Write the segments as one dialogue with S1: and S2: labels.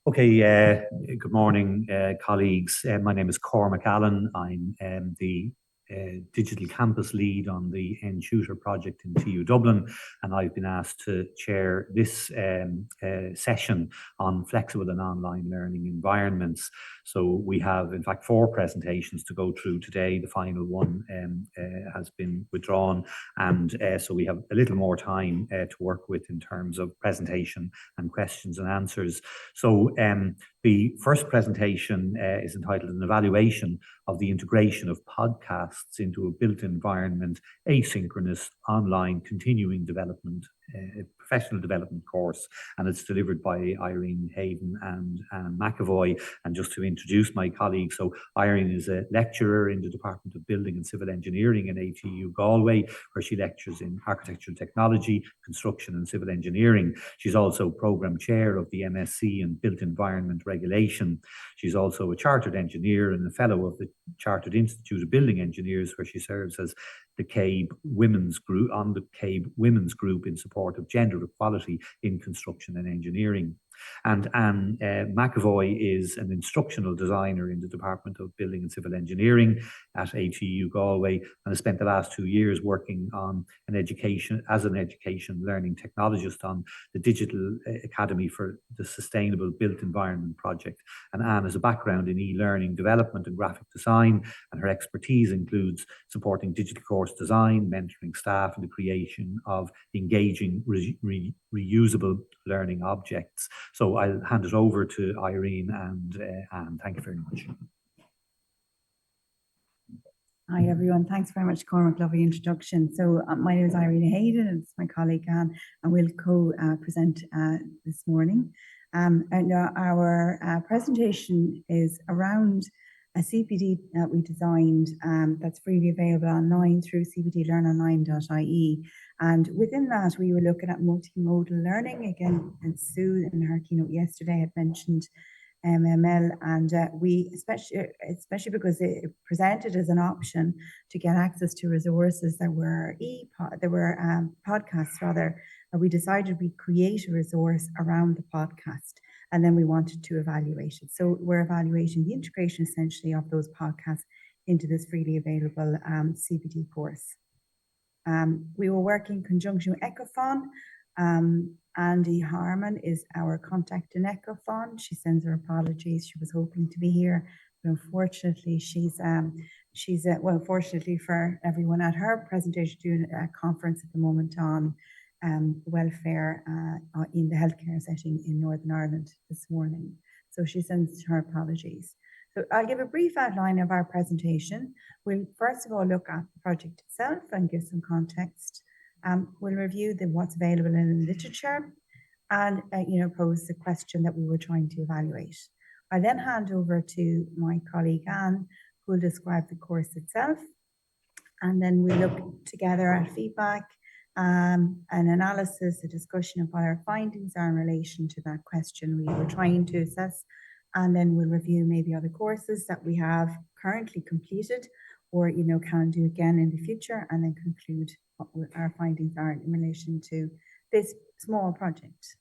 S1: Okay, good morning, colleagues. My name is Cormac Allen. I'm the digital campus lead on the N-Tutor project in TU Dublin, and I've been asked to chair this session on flexible and online learning environments. So we have, in fact, 4 presentations to go through today. The final one has been withdrawn, and so we have a little more time to work with in terms of presentation and questions and answers. So the first presentation is entitled An Evaluation of the Integration of Podcasts into a Built Environment, Asynchronous Online Continuing Development, Professional Development course, and it's delivered by Irene Hayden and Anne McAvoy. And just to introduce my colleague, so Irene is a lecturer in the Department of Building and Civil Engineering in ATU Galway, where she lectures in architectural technology, construction and civil engineering. She's also programme chair of the MSc in Built Environment Regulation. She's also a chartered engineer and a fellow of the Chartered Institute of Building Engineers, where she serves as the CABE Women's Group in support of gender equality in construction and engineering. And Anne McAvoy is an instructional designer in the Department of Building and Civil Engineering at ATU Galway, and has spent the last 2 years working on an education learning technologist on the Digital Academy for the Sustainable Built Environment project. And Anne has a background in e-learning development and graphic design, and her expertise includes supporting digital course design, mentoring staff, and the creation of engaging reusable learning objects. So I'll hand it over to Irene and Anne. Thank you very much.
S2: Hi everyone, thanks very much, Cormac, lovely introduction. So my name is Irene Hayden and it's my colleague Anne, and we'll co-present this morning. And our presentation is around a CPD that we designed that's freely available online through cpdlearnonline.ie. And within that, we were looking at multimodal learning. Again, and Sue in her keynote yesterday had mentioned MML, and we especially because it presented as an option to get access to resources that were podcasts rather. We decided we'd create a resource around the podcast, and then we wanted to evaluate it. So we're evaluating the integration essentially of those podcasts into this freely available CPD course. We were working in conjunction with Ecophon. Andy Harmon is our contact in Ecophon. She sends her apologies. She was hoping to be here, but unfortunately well, fortunately for everyone at her presentation, doing a conference at the moment on welfare in the healthcare setting in Northern Ireland this morning. So she sends her apologies. So I'll give a brief outline of our presentation. We'll first of all look at the project itself and give some context. We'll review what's available in the literature and pose the question that we were trying to evaluate. I then hand over to my colleague Anne, who will describe the course itself, and then we look together at feedback, an analysis, a discussion of what our findings are in relation to that question we were trying to assess, and then we'll review maybe other courses that we have currently completed or can do again in the future, and then conclude what our findings are in relation to this small project.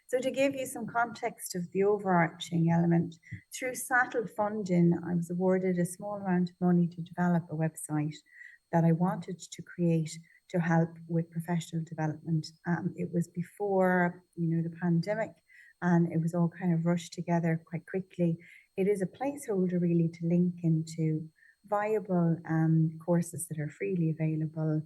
S2: So to give you some context of the overarching element, through SATL funding, I was awarded a small amount of money to develop a website that I wanted to create to help with professional development. It was before the pandemic, and it was all kind of rushed together quite quickly. It is a placeholder really to link into viable courses that are freely available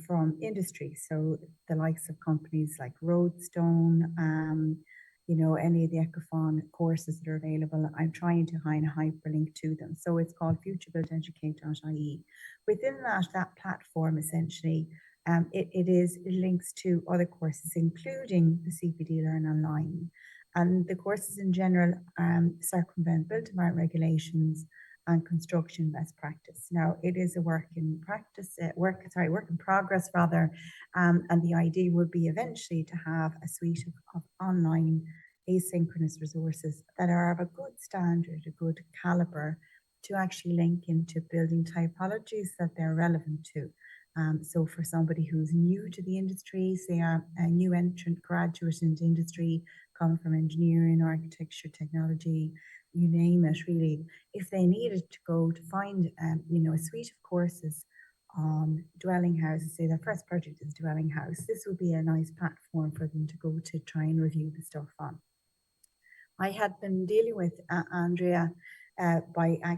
S2: from industry. So the likes of companies like Roadstone, any of the Ecophon courses that are available, I'm trying to find a hyperlink to them. So it's called futurebuilteducate.ie. Within that platform, essentially, it links to other courses, including the CPD Learn Online. And the courses in general circumvent built environment regulations and construction best practice. Now, it is a work in progress rather, and the idea would be eventually to have a suite of online asynchronous resources that are of a good standard, a good caliber, to actually link into building typologies that they're relevant to. So for somebody who's new to the industry, say a new entrant graduate into industry come from engineering, architecture, technology, you name it really, if they needed to go to find, a suite of courses on dwelling houses, say their first project is dwelling house, this would be a nice platform for them to go to try and review the stuff on. I had been dealing with Andrea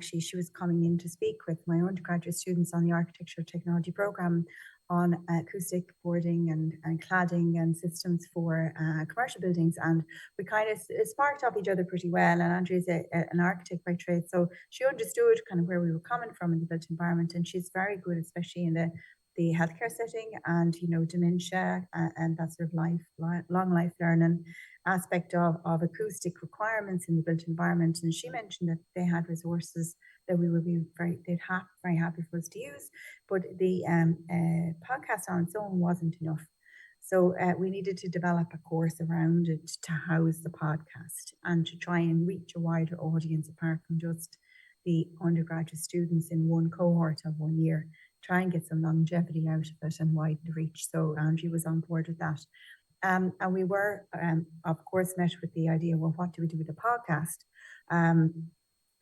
S2: she was coming in to speak with my undergraduate students on the architectural technology program on acoustic boarding and cladding and systems for commercial buildings. And we kind of sparked off each other pretty well. And Andrea's an architect by trade, so she understood kind of where we were coming from in the built environment. And she's very good, especially in the healthcare setting and, dementia and that sort of long life learning aspect of acoustic requirements in the built environment. And she mentioned that they had resources that we would be very happy for us to use, but the podcast on its own wasn't enough. So we needed to develop a course around it to house the podcast and to try and reach a wider audience apart from just the undergraduate students in one cohort of 1 year, try and get some longevity out of it and widen the reach. So Andrew was on board with that. And we were, of course, met with the idea, well, what do we do with the podcast?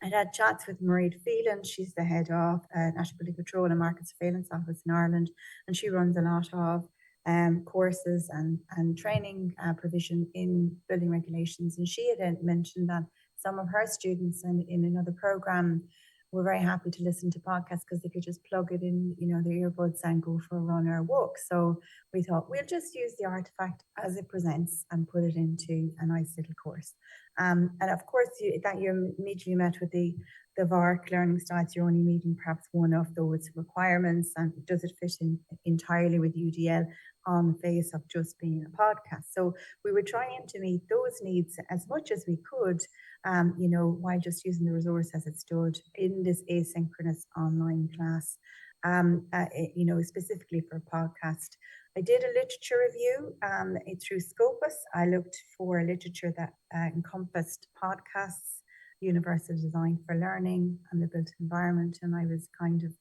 S2: I had chats with Marie Phelan. She's the head of National Building Control and Market Surveillance Office in Ireland, and she runs a lot of courses and training provision in building regulations. And she had mentioned that some of her students in another program were very happy to listen to podcasts because they could just plug it in, their earbuds and go for a run or a walk. So we thought we'll just use the artifact as it presents and put it into a nice little course. And of course, that you immediately met with the VARC learning styles. You're only meeting perhaps one of those requirements, and does it fit in entirely with UDL on the face of just being a podcast? So we were trying to meet those needs as much as we could, while just using the resource as it stood in this asynchronous online class, specifically for a podcast. I did a literature review through Scopus. I looked for literature that encompassed podcasts, universal design for learning, and the built environment, and I was kind of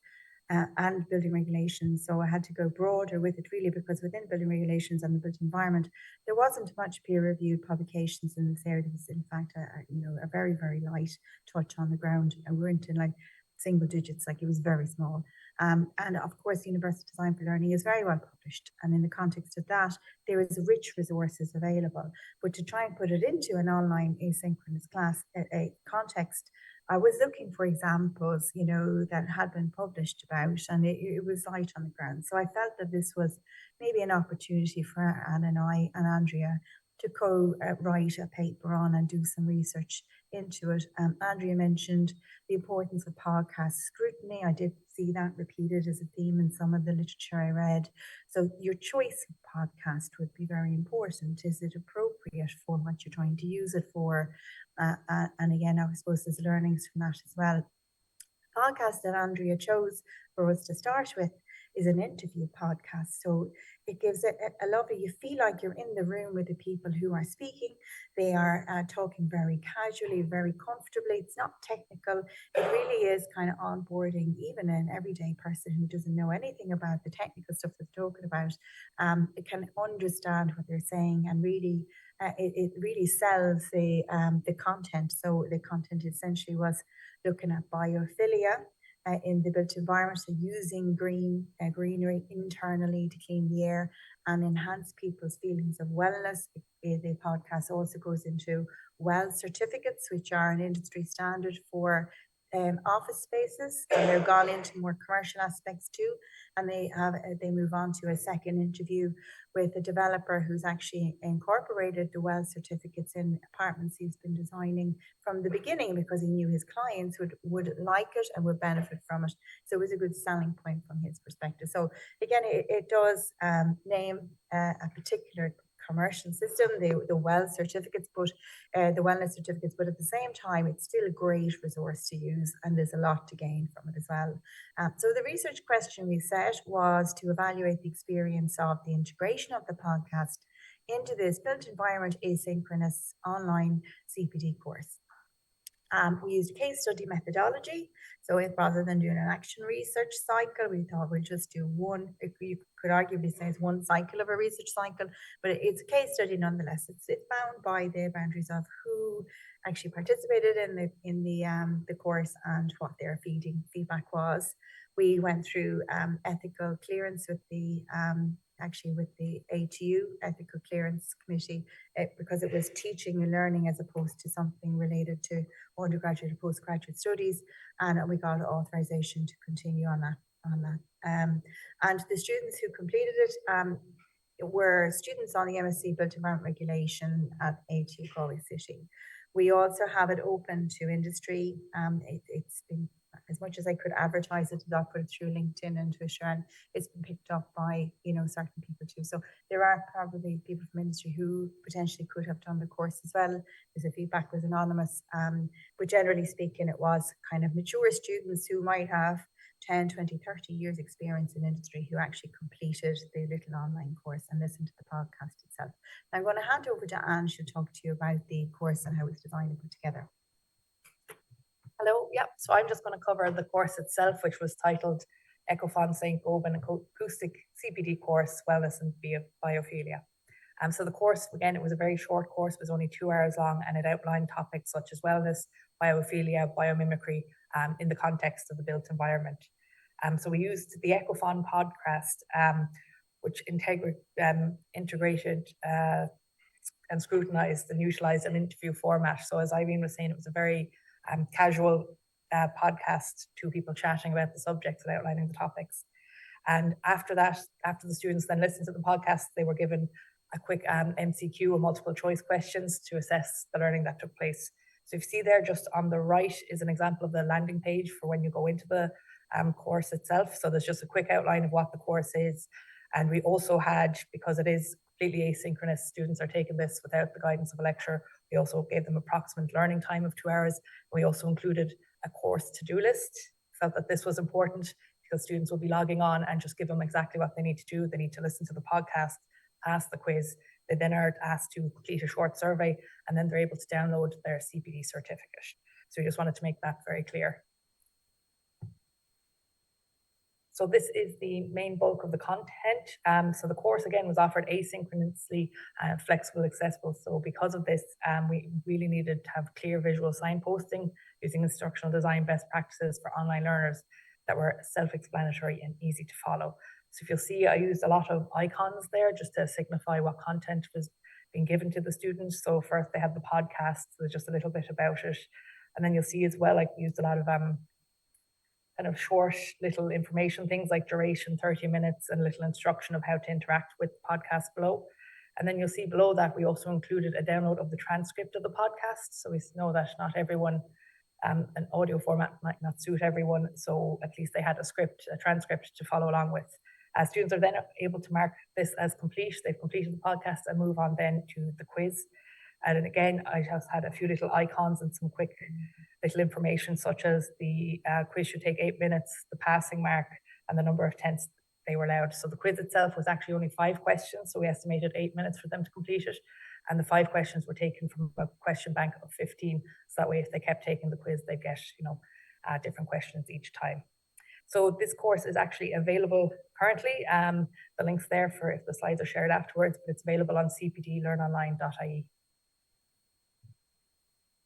S2: and building regulations. So I had to go broader with it really, because within building regulations and the built environment, there wasn't much peer-reviewed publications in this area. There was in fact a very, very light touch on the ground, and we're into like single digits, like it was very small. And of course, Universal Design for Learning is very well published. And in the context of that, there is rich resources available. But to try and put it into an online asynchronous class context, I was looking for examples, that had been published about, and it was light on the ground. So I felt that this was maybe an opportunity for Anne and I and Andrea to co-write a paper on and do some research into it. Andrea mentioned the importance of podcast scrutiny. I did see that repeated as a theme in some of the literature I read. So your choice of podcast would be very important. Is it appropriate for what you're trying to use it for? And again, I suppose there's learnings from that as well. The podcast that Andrea chose for us to start with is an interview podcast. So it gives a lovely, you feel like you're in the room with the people who are speaking. They are talking very casually, very comfortably. It's not technical. It really is kind of onboarding even an everyday person who doesn't know anything about the technical stuff they're talking about. It can understand what they're saying, and really it really sells the content. So the content essentially was looking at biophilia in the built environment, so using greenery internally to clean the air and enhance people's feelings of wellness. The podcast also goes into WELL certificates, which are an industry standard for office spaces, and they've gone into more commercial aspects too. And they move on to a second interview with a developer who's actually incorporated the WELL certificates in apartments he's been designing from the beginning, because he knew his clients would like it and would benefit from it. So it was a good selling point from his perspective. So again, it does name a particular commercial system, the WELL certificates, but the wellness certificates, but at the same time, it's still a great resource to use, and there's a lot to gain from it as well. So the research question we set was to evaluate the experience of the integration of the podcast into this built environment asynchronous online CPD course.
S3: We used case study methodology. So rather than doing an action research cycle, we thought we'd just do one. You could arguably say it's one cycle of a research cycle, but it's a case study nonetheless. It's bound by the boundaries of who actually participated in the course and what their feedback was. We went through ethical clearance with the ATU, Ethical Clearance Committee, because it was teaching and learning as opposed to something related to undergraduate or postgraduate studies, and we got authorization to continue on that. And the students who completed it were students on the MSc Built Environment Regulation at ATU Galway City. We also have it open to industry. It's been, as much as I could advertise it, I put it through LinkedIn and Twitter, and it's been picked up by certain people too. So there are probably people from industry who potentially could have done the course as well. The feedback was anonymous, but generally speaking, it was kind of mature students who might have 10, 20, 30 years experience in industry who actually completed the little online course and listened to the podcast itself. Now I'm going to hand over to Anne. She'll talk to you about the course and how it's designed and put together.
S4: Hello, so I'm just going to cover the course itself, which was titled Ecofon St. Goban Acoustic CPD Course, Wellness and Biophilia. So the course, again, it was a very short course, it was only 2 hours long, and it outlined topics such as wellness, biophilia, biomimicry, in the context of the built environment. So we used the Ecofon podcast, which integrated and scrutinized and utilized an interview format. So as Irene was saying, it was a very casual podcast, two people chatting about the subjects and outlining the topics. And after that, after the students then listened to the podcast, they were given a quick MCQ, or multiple choice questions, to assess the learning that took place. So if you see there, just on the right is an example of the landing page for when you go into the course itself. So there's just a quick outline of what the course is. And we also had, because it is completely asynchronous, students are taking this without the guidance of a lecturer, we also gave them approximate learning time of 2 hours. We also included a course to-do list. Felt that this was important because students will be logging on and just give them exactly what they need to do. They need to listen to the podcast, pass the quiz. They then are asked to complete a short survey, and then they're able to download their CPD certificate. So we just wanted to make that very clear. So this is the main bulk of the content. So the course, again, was offered asynchronously, flexible, accessible. So because of this, we really needed to have clear visual signposting using instructional design best practices for online learners that were self-explanatory and easy to follow. So if you'll see, I used a lot of icons there just to signify what content was being given to the students. So first they had the podcast, so just a little bit about it. And then you'll see as well, I used a lot of kind of short little information, things like duration, 30 minutes, and a little instruction of how to interact with the podcast below. And then you'll see below that we also included a download of the transcript of the podcast. So we know that not everyone, an audio format might not suit everyone. So at least they had a transcript to follow along with. Students are then able to mark this as complete. They've completed the podcast and move on then to the quiz. And then again, I just had a few little icons and some quick little information, such as the quiz should take 8 minutes, the passing mark, and the number of attempts they were allowed. So the quiz itself was actually only 5 questions, so we estimated 8 minutes for them to complete it. And the 5 questions were taken from a question bank of 15. So that way, if they kept taking the quiz, they'd get, different questions each time. So this course is actually available currently. The link's there for if the slides are shared afterwards, but it's available on cpdlearnonline.ie.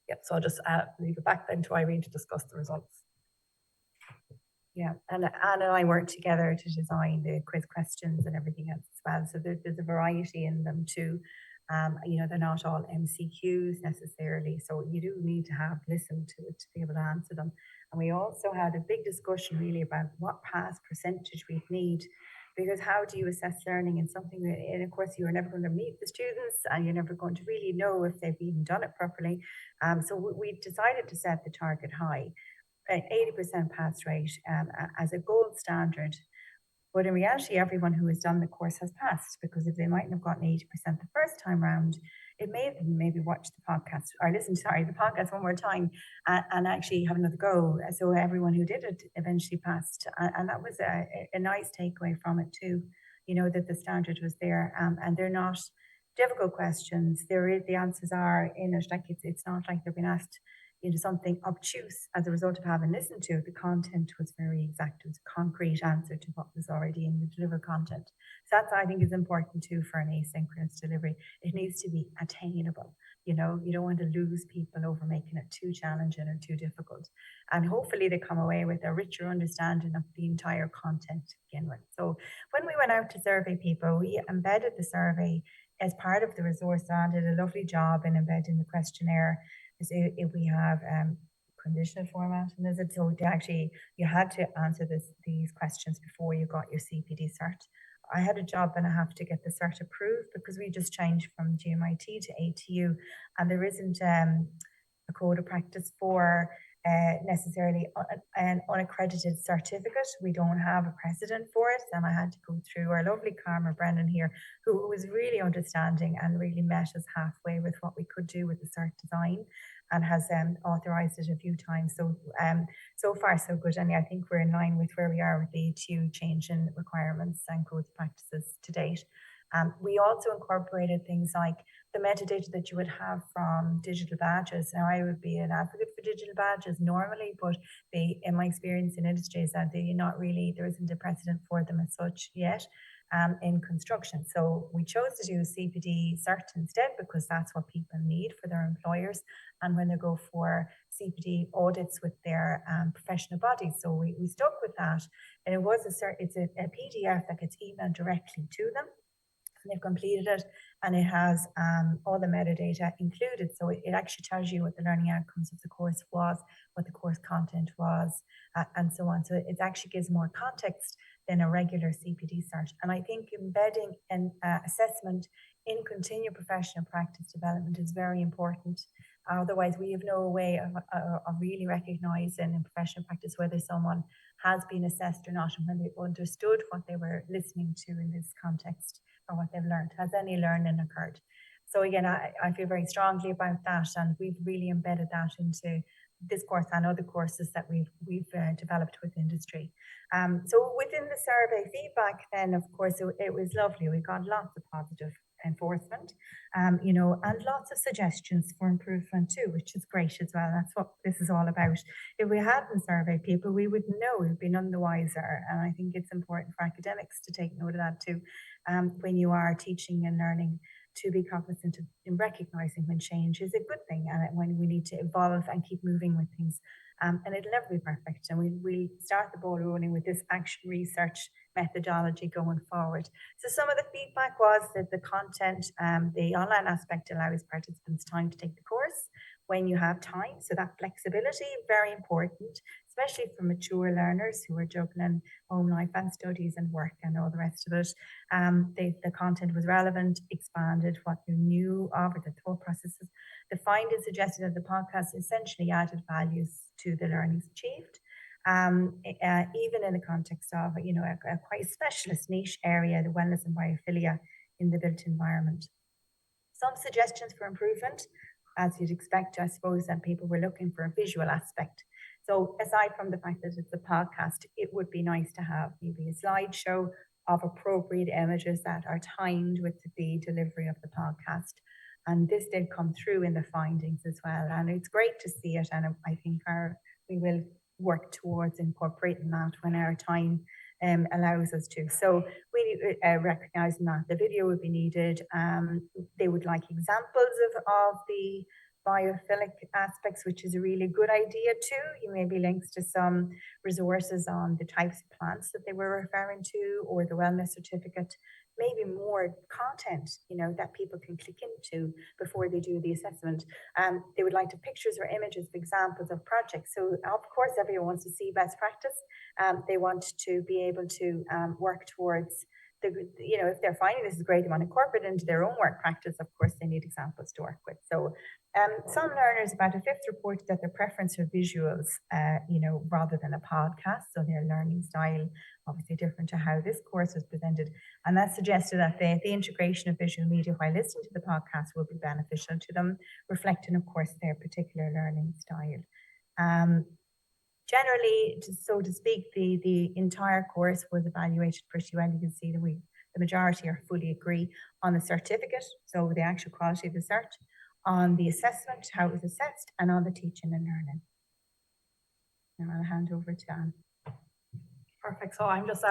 S4: Yep, so I'll just leave it back then to Irene to discuss the results.
S2: Yeah, and Anne and I worked together to design the quiz questions and everything else as well. So there's a variety in them too. They're not all MCQs necessarily, so you do need to have listened to it to be able to answer them. And we also had a big discussion really about what pass percentage we'd need, because how do you assess learning in something that, and of course, you're never going to meet the students and you're never going to really know if they've even done it properly. So we decided to set the target high, an 80% pass rate as a gold standard. But in reality, everyone who has done the course has passed, because if they mightn't have gotten 80% the first time round, it may have been maybe watch the podcast or listen to the podcast one more time and actually have another go. So everyone who did it eventually passed. And that was a nice takeaway from it too, that the standard was there, and they're not difficult questions. The answers are in it. Like it's not like they're being asked,
S3: something obtuse as a result of having listened to it. The content was very exact. It was a concrete answer to what was already in the delivered content. So that's, I think, is important too for an asynchronous delivery. It needs to be attainable. You don't want to lose people over making it too challenging or too difficult. And hopefully they come away with a richer understanding of the entire content to begin with. So when we went out to survey people, we embedded the survey as part of the resource and did a lovely job in embedding the questionnaire. If we have conditional format, and is it so actually you had to answer these questions before you got your CPD cert. I had a job and a half to get the cert approved because we just changed from GMIT to ATU, and there isn't a code of practice for necessarily an unaccredited certificate. We don't have a precedent for it, and I had to go through our lovely Karma Brennan here, who was really understanding and really met us halfway with what we could do with the cert design, and has authorised it a few times. So so far so good, and I think we're in line with where we are with the ATU change in requirements and codes of practices to date. We also incorporated things like the metadata that you would have from digital badges. Now, I would be an advocate for digital badges normally, but in my experience in industry is that there isn't a precedent for them as such yet in construction. So we chose to do CPD cert instead because that's what people need for their employers and when they go for CPD audits with their professional bodies. So we stuck with that, and it's a PDF that gets emailed directly to them. They've completed it, and it has all the metadata included. So it actually tells you what the learning outcomes of the course was, what the course content was, and so on. So it actually gives more context than a regular CPD cert. And I think embedding an assessment in continued professional practice development is very important. Otherwise, we have no way of really recognising in professional practice whether someone has been assessed or not, and when they understood what they were listening to in this context, or what they've learned. Has any learning occurred? So again, I feel very strongly about that, and we've really embedded that into this course and other courses that we've developed with industry. So within the survey feedback, then of course it was lovely. We got lots of positive enforcement, and lots of suggestions for improvement too, which is great as well. That's what this is all about. If we hadn't surveyed people, we would know, we'd be none the wiser. And I think it's important for academics to take note of that too. When you are teaching and learning, to be cognizant of in recognizing when change is a good thing and when we need to evolve and keep moving with things. And it'll never be perfect. And we'll start the ball rolling with this action research methodology going forward. So some of the feedback was that the content, the online aspect allows participants time to take the course when you have time. So that flexibility, very important, especially for mature learners who are juggling home life and studies and work and all the rest of it. The content was relevant, expanded what you knew of, the thought processes. The findings suggested that the podcast essentially added values to the learnings achieved. Even in the context of a quite specialist niche area, the wellness and biophilia in the built environment. Some suggestions for improvement, as you'd expect, I suppose, that people were looking for a visual aspect. So aside from the fact that it's a podcast, it would be nice to have maybe a slideshow of appropriate images that are timed with the delivery of the podcast. And this did come through in the findings as well. And it's great to see it. And I think we will work towards incorporating that when our time allows us to. So we recognizing that the video would be needed. They would like examples of the biophilic aspects, which is a really good idea too. You maybe links to some resources on the types of plants that they were referring to, or the wellness certificate, maybe more content, that people can click into before they do the assessment. They would like to pictures or images of examples of projects. So of course, everyone wants to see best practice. They want to be able to work towards if they're finding this is great, they want to incorporate it into their own work practice. Of course, they need examples to work with. So some learners, about a fifth, reported that their preference for visuals, rather than a podcast. So their learning style, obviously different to how this course was presented. And that suggested that the integration of visual media while listening to the podcast will be beneficial to them, reflecting, of course, their particular learning style. Generally, so to speak, the entire course was evaluated pretty well. You can see that the majority are fully agree on the certificate, so the actual quality of the cert, on the assessment, how it was assessed, and on the teaching and learning. Now I'll hand over to Anne.
S4: Perfect. So I'm just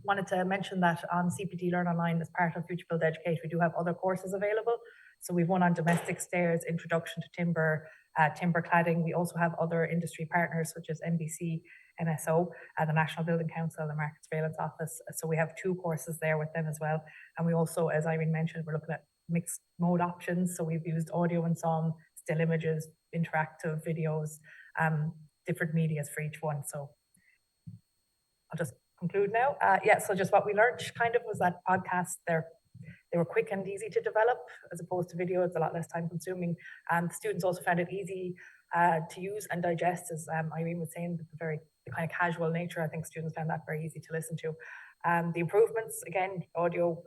S4: wanted to mention that on CPD Learn Online, as part of Future Build Educate, we do have other courses available. So we've one on domestic stairs, introduction to timber, timber cladding. We also have other industry partners such as NBC, NSO, the National Building Council, the Market Surveillance Office. So we have 2 courses there with them as well. And we also, as Irene mentioned, we're looking at mixed mode options. So we've used audio and some, still images, interactive videos, different medias for each one. So I'll just conclude now. Yeah, so just what we learned kind of was that podcasts, they were quick and easy to develop as opposed to video. It's a lot less time consuming. And students also found it easy to use and digest, as Irene was saying, the kind of casual nature. I think students found that very easy to listen to. The improvements, again, audio,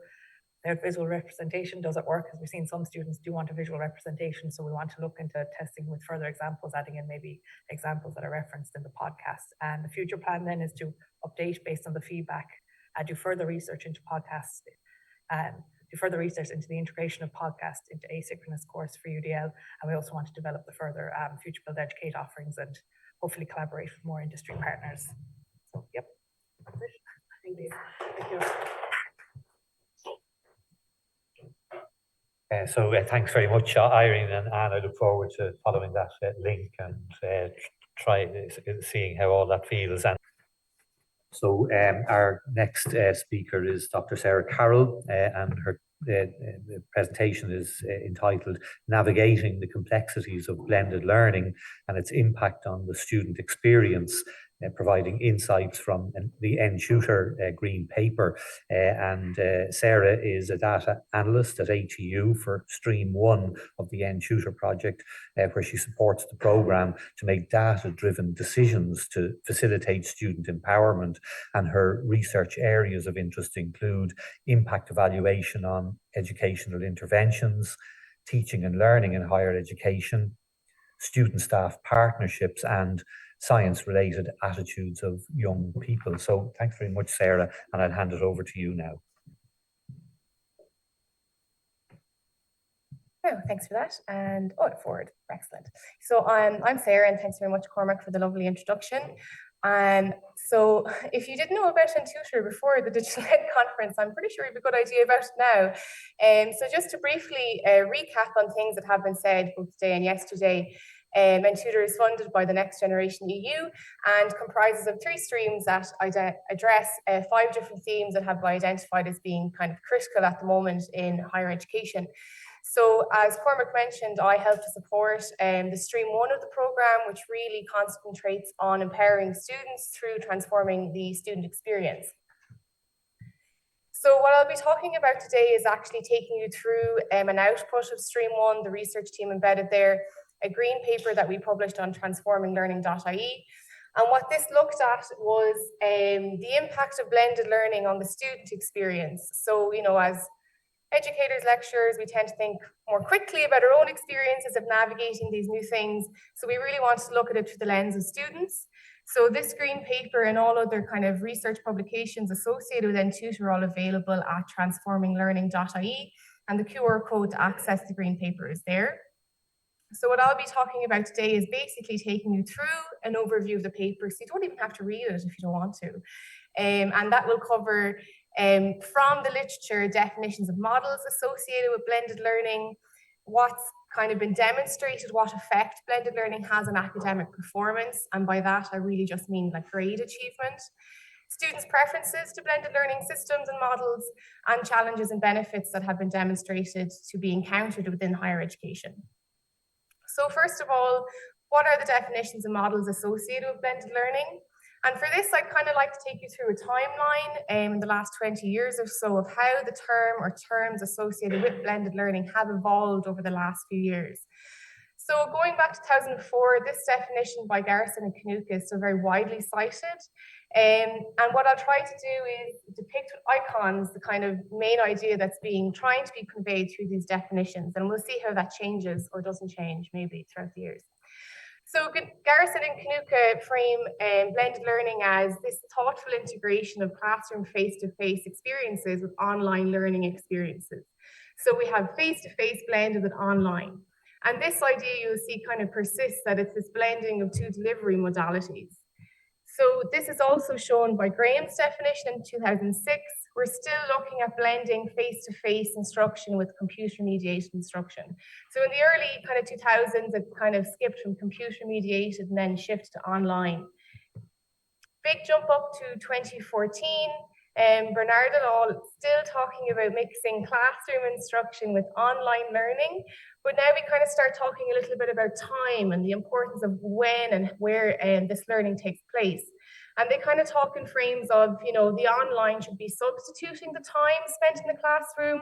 S4: their visual representation, does it work? Because we've seen some students do want a visual representation, so we want to look into testing with further examples, adding in maybe examples that are referenced in the podcast. And the future plan then is to update based on the feedback, do further research into podcasts, do further research into the integration of podcasts into asynchronous course for UDL. And we also want to develop the further Future Build Educate offerings and hopefully collaborate with more industry partners. So, yep, that's it. Thank you.
S1: Thanks very much, Irene and Anne. I look forward to following that link and seeing how all that feels. And so our next speaker is Dr. Sarah Carroll, and her the presentation is entitled Navigating the Complexities of Blended Learning and its Impact on the Student Experience, providing insights from the N-Tutor Green Paper. And Sarah is a data analyst at ATU for Stream 1 of the N-Tutor project, where she supports the programme to make data-driven decisions to facilitate student empowerment. And her research areas of interest include impact evaluation on educational interventions, teaching and learning in higher education, student-staff partnerships, and science-related attitudes of young people. So thanks very much, Sarah, and I'll hand it over to you now.
S5: Oh, thanks for that. And forward, excellent. So I'm Sarah, and thanks very much, Cormac, for the lovely introduction. So if you didn't know about N-Tutor before the Digital Ed Conference, I'm pretty sure you have a good idea about it now. So just to briefly recap on things that have been said both today and yesterday, N-Tutor is funded by the Next Generation EU and comprises of 3 streams that address 5 different themes that have been identified as being kind of critical at the moment in higher education. So as Cormac mentioned, I help to support the Stream 1 of the programme, which really concentrates on empowering students through transforming the student experience. So what I'll be talking about today is actually taking you through an output of Stream 1, the research team embedded there, a green paper that we published on transforminglearning.ie. And what this looked at was the impact of blended learning on the student experience. So, you know, as educators, lecturers, we tend to think more quickly about our own experiences of navigating these new things. So we really want to look at it through the lens of students. So this green paper and all other kind of research publications associated with N-Tutor are all available at transforminglearning.ie, and the QR code to access the green paper is there. So what I'll be talking about today is basically taking you through an overview of the paper, so you don't even have to read it if you don't want to. And that will cover from the literature definitions of models associated with blended learning, what's kind of been demonstrated, what effect blended learning has on academic performance, and by that I really just mean like grade achievement, students' preferences to blended learning systems and models, and challenges and benefits that have been demonstrated to be encountered within higher education. So first of all, what are the definitions and models associated with blended learning? And for this, I'd kind of like to take you through a timeline in the last 20 years or so of how the term or terms associated with blended learning have evolved over the last few years. So going back to 2004, this definition by Garrison and Kanuka is still very widely cited. And what I'll try to do is depict with icons the kind of main idea that's trying to be conveyed through these definitions. And we'll see how that changes or doesn't change maybe throughout the years. So Garrison and Kanuka frame blended learning as this thoughtful integration of classroom face-to-face experiences with online learning experiences. So we have face-to-face blended with online. And this idea you'll see kind of persists, that it's this blending of two delivery modalities. So this is also shown by Graham's definition in 2006. We're still looking at blending face-to-face instruction with computer-mediated instruction. So in the early kind of 2000s, it kind of skipped from computer-mediated and then shifted to online. Big jump up to 2014. Bernard et al. Still talking about mixing classroom instruction with online learning, but now we kind of start talking a little bit about time and the importance of when and where this learning takes place. And they kind of talk in frames of, you know, the online should be substituting the time spent in the classroom.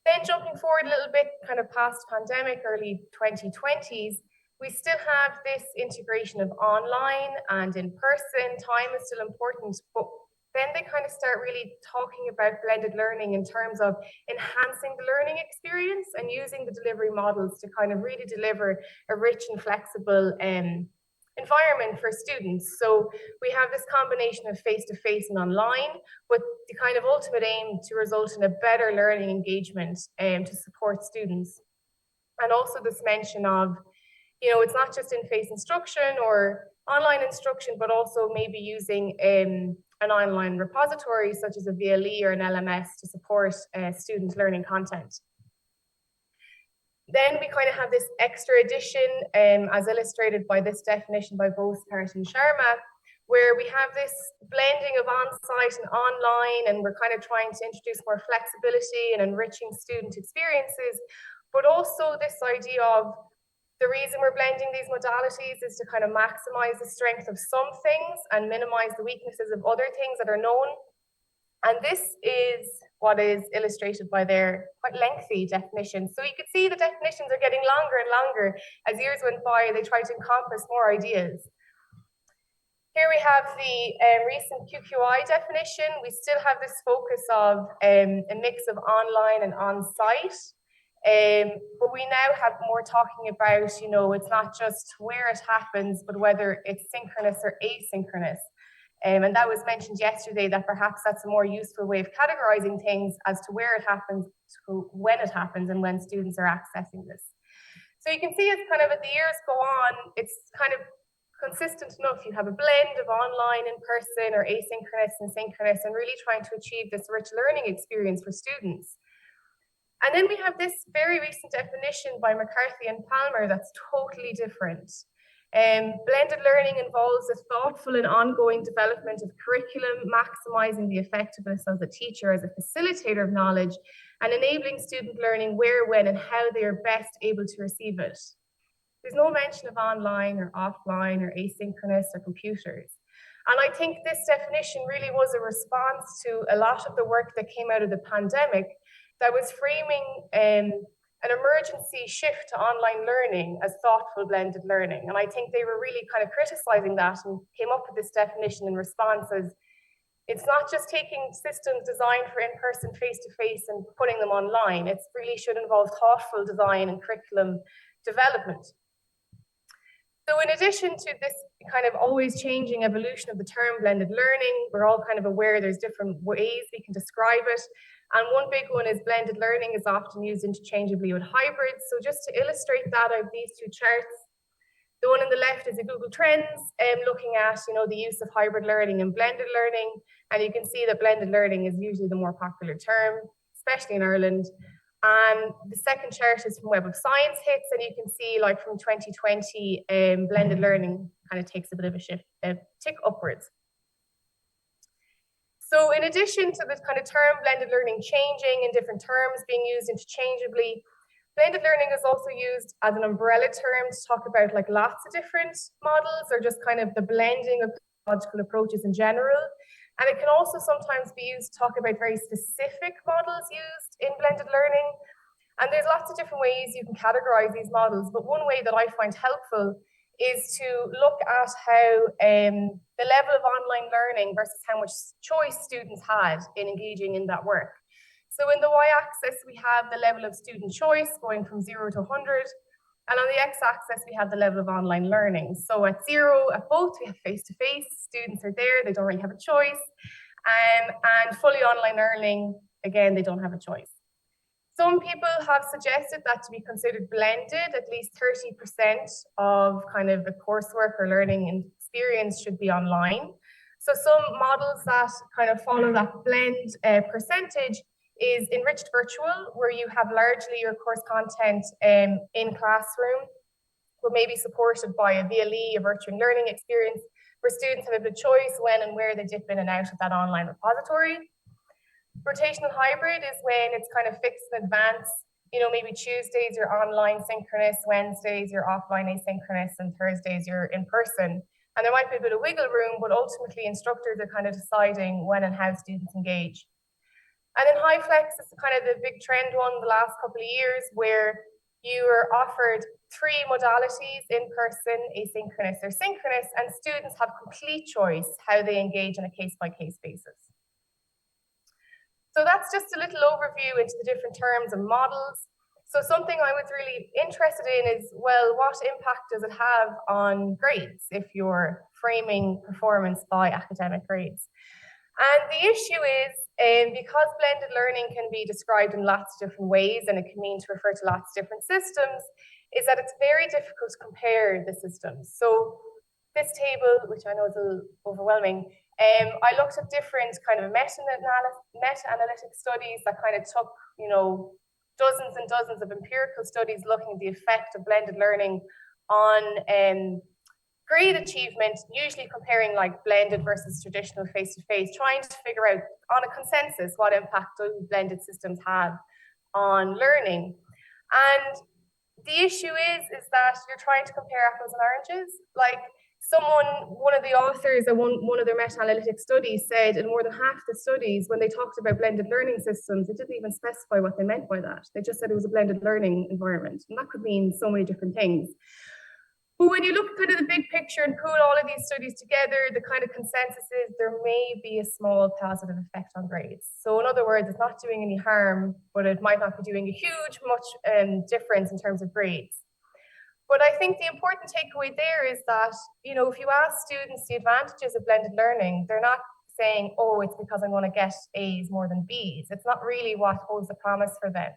S5: Then jumping forward a little bit, kind of past pandemic, early 2020s, we still have this integration of online and in person. Time is still important, but then they kind of start really talking about blended learning in terms of enhancing the learning experience and using the delivery models to kind of really deliver a rich and flexible environment for students. So we have this combination of face-to-face and online, with the kind of ultimate aim to result in a better learning engagement to support students. And also this mention of, you know, it's not just in-face instruction or online instruction, but also maybe using an online repository such as a VLE or an LMS to support student learning content. Then we kind of have this extra addition as illustrated by this definition by Boskart and Sharma, where we have this blending of on-site and online, and we're kind of trying to introduce more flexibility and enriching student experiences, but also this idea of the reason we're blending these modalities is to kind of maximize the strength of some things and minimize the weaknesses of other things that are known. And this is what is illustrated by their quite lengthy definitions. So you can see the definitions are getting longer and longer as years went by. They try to encompass more ideas. Here we have the recent QQI definition. We still have this focus of a mix of online and on-site. But we now have more talking about, you know, it's not just where it happens, but whether it's synchronous or asynchronous. And that was mentioned yesterday, that perhaps that's a more useful way of categorizing things as to where it happens, to when it happens, and when students are accessing this. So you can see as kind of as the years go on, it's kind of consistent enough. You have a blend of online, in person, or asynchronous and synchronous, and really trying to achieve this rich learning experience for students. And then we have this very recent definition by McCarthy and Palmer that's totally different. Blended learning involves a thoughtful and ongoing development of curriculum, maximizing the effectiveness of the teacher as a facilitator of knowledge, and enabling student learning where, when, and how they are best able to receive it. There's no mention of online or offline or asynchronous or computers. And I think this definition really was a response to a lot of the work that came out of the pandemic that was framing an emergency shift to online learning as thoughtful blended learning. And I think they were really kind of criticizing that and came up with this definition in response as it's not just taking systems designed for in-person, face-to-face and putting them online. It really should involve thoughtful design and curriculum development. So in addition to this kind of always changing evolution of the term blended learning, we're all kind of aware there's different ways we can describe it. And one big one is blended learning is often used interchangeably with hybrids. So just to illustrate that, I have these two charts. The one on the left is a Google Trends, looking at, you know, the use of hybrid learning and blended learning. And you can see that blended learning is usually the more popular term, especially in Ireland. And the second chart is from Web of Science hits, and you can see, like, from 2020, blended learning kind of takes a bit of a shift, tick upwards. So in addition to this kind of term blended learning changing in different terms being used interchangeably, blended learning is also used as an umbrella term to talk about like lots of different models, or just kind of the blending of pedagogical approaches in general. And it can also sometimes be used to talk about very specific models used in blended learning. And there's lots of different ways you can categorize these models, but one way that I find helpful is to look at how the level of online learning versus how much choice students had in engaging in that work. So in the y-axis, we have the level of student choice going from 0 to 100. And on the x-axis, we have the level of online learning. So at 0, at both, we have face-to-face. Students are there, they don't really have a choice. And fully online learning, again, they don't have a choice. Some people have suggested that to be considered blended, at least 30% of kind of the coursework or learning and experience should be online. So some models that kind of follow that blend percentage is enriched virtual, where you have largely your course content in classroom, but maybe supported by a VLE, a virtual learning experience, where students have a bit of choice when and where they dip in and out of that online repository. Rotational hybrid is when it's kind of fixed in advance. You know, maybe Tuesdays you're online synchronous, Wednesdays you're offline asynchronous, and Thursdays you're in person. And there might be a bit of wiggle room, but ultimately instructors are kind of deciding when and how students engage. And then HyFlex is kind of the big trend one the last couple of years, where you are offered 3 modalities: in person, asynchronous, or synchronous, and students have complete choice how they engage on a case-by-case basis. So that's just a little overview into the different terms and models. So something I was really interested in is, well, what impact does it have on grades if you're framing performance by academic grades? And the issue is, because blended learning can be described in lots of different ways, and it can mean to refer to lots of different systems, is that it's very difficult to compare the systems. So this table, which I know is a little overwhelming, I looked at different kind of meta-analytic studies that kind of took, you know, dozens and dozens of empirical studies looking at the effect of blended learning on grade achievement, usually comparing like blended versus traditional face-to-face, trying to figure out on a consensus what impact those blended systems have on learning. And the issue is that you're trying to compare apples and oranges. Like one of the authors of one of their meta-analytic studies said in more than half the studies, when they talked about blended learning systems, it didn't even specify what they meant by that. They just said it was a blended learning environment. And that could mean so many different things. But when you look at kind of the big picture and pool all of these studies together, the kind of consensus is there may be a small positive effect on grades. So in other words, it's not doing any harm, but it might not be doing a huge much difference in terms of grades. But I think the important takeaway there is that, you know, if you ask students the advantages of blended learning, they're not saying, oh, it's because I'm going to get A's more than B's. It's not really what holds the promise for them.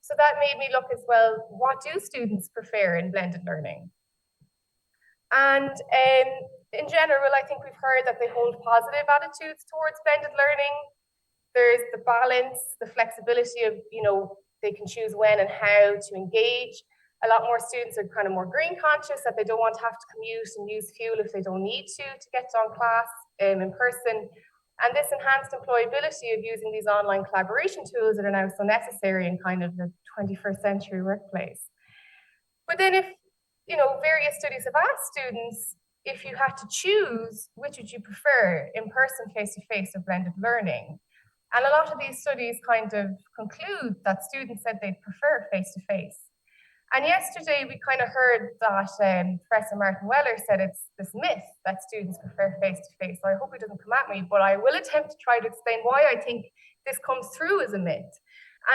S5: So that made me look as well, what do students prefer in blended learning? And in general, I think we've heard that they hold positive attitudes towards blended learning. There's the balance, the flexibility of, you know, they can choose when and how to engage. A lot more students are kind of more green conscious, that they don't want to have to commute and use fuel if they don't need to get on class in person. And this enhanced employability of using these online collaboration tools that are now so necessary in kind of the 21st century workplace. But then if, you know, various studies have asked students, if you had to choose, which would you prefer, in-person, face-to-face, or blended learning? And a lot of these studies kind of conclude that students said they'd prefer face-to-face. And yesterday we kind of heard that Professor Martin Weller said it's this myth that students prefer face-to-face. So I hope he doesn't come at me, but I will attempt to try to explain why I think this comes through as a myth.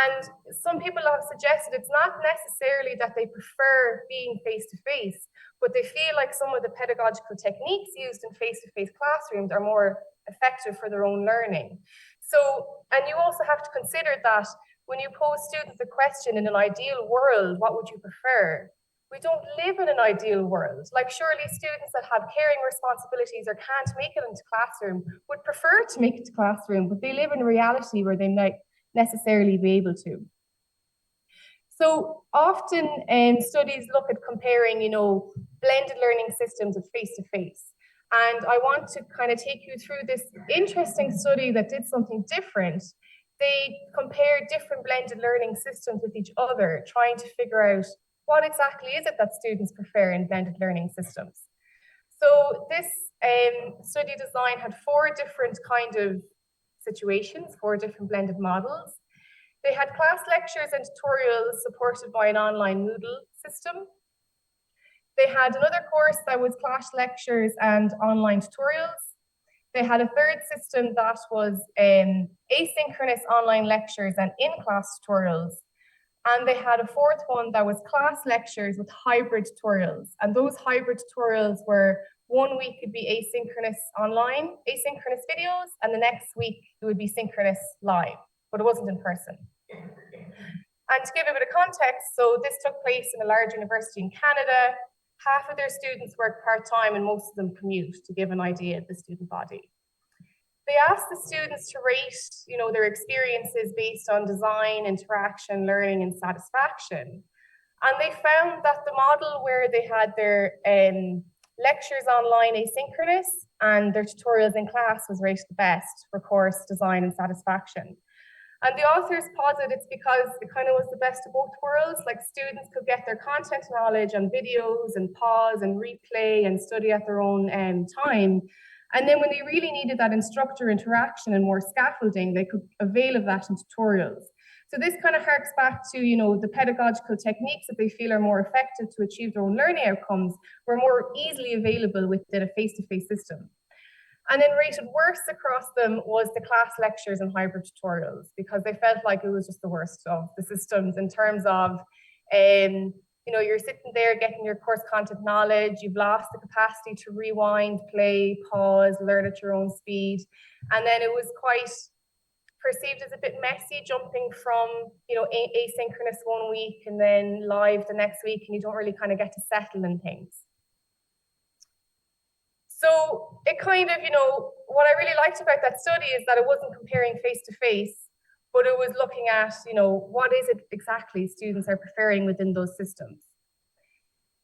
S5: And some people have suggested it's not necessarily that they prefer being face-to-face, but they feel like some of the pedagogical techniques used in face-to-face classrooms are more effective for their own learning. So, and you also have to consider that when you pose students a question in an ideal world, what would you prefer? We don't live in an ideal world. Like surely students that have caring responsibilities or can't make it into classroom would prefer to make it to classroom, but they live in a reality where they might necessarily be able to. So often studies look at comparing, you know, blended learning systems with face-to-face. And I want to kind of take you through this interesting study that did something different. They compared different blended learning systems with each other, trying to figure out what exactly is it that students prefer in blended learning systems. So this study design had 4 different kind of situations, 4 different blended models. They had class lectures and tutorials supported by an online Moodle system. They had another course that was class lectures and online tutorials. They had a third system that was asynchronous online lectures and in-class tutorials. And they had a 4th one that was class lectures with hybrid tutorials. And those hybrid tutorials were one week could be asynchronous online, asynchronous videos, and the next week it would be synchronous live, but it wasn't in person. And to give a bit of context, so this took place in a large university in Canada. Half of their students work part-time and most of them commute, to give an idea of the student body. They asked the students to rate, their experiences based on design, interaction, learning, and satisfaction. And they found that the model where they had their lectures online asynchronous and their tutorials in class was rated the best for course design and satisfaction. And the authors posit it's because it kind of was the best of both worlds. Like students could get their content knowledge on videos and pause and replay and study at their own time. And then when they really needed that instructor interaction and more scaffolding, they could avail of that in tutorials. So this kind of harks back to, the pedagogical techniques that they feel are more effective to achieve their own learning outcomes were more easily available within a face-to-face system. And then rated worse across them was the class lectures and hybrid tutorials, because they felt like it was just the worst of the systems in terms of, you're sitting there getting your course content knowledge, you've lost the capacity to rewind, play, pause, learn at your own speed. And then it was quite perceived as a bit messy jumping from, asynchronous one week and then live the next week, and you don't really kind of get to settle in things. So it kind of, what I really liked about that study is that it wasn't comparing face-to-face, but it was looking at, what is it exactly students are preferring within those systems.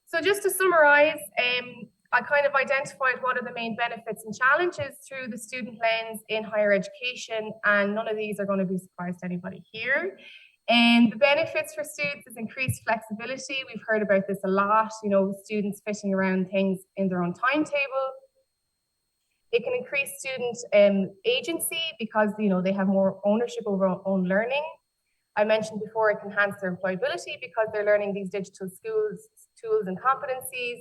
S5: So just to summarize, I kind of identified what are the main benefits and challenges through the student lens in higher education, and none of these are going to be a surprise to anybody here. And the benefits for students is increased flexibility. We've heard about this a lot, students fitting around things in their own timetable. It can increase student agency because they have more ownership over own learning. I mentioned before it can enhance their employability because they're learning these digital skills, tools, and competencies.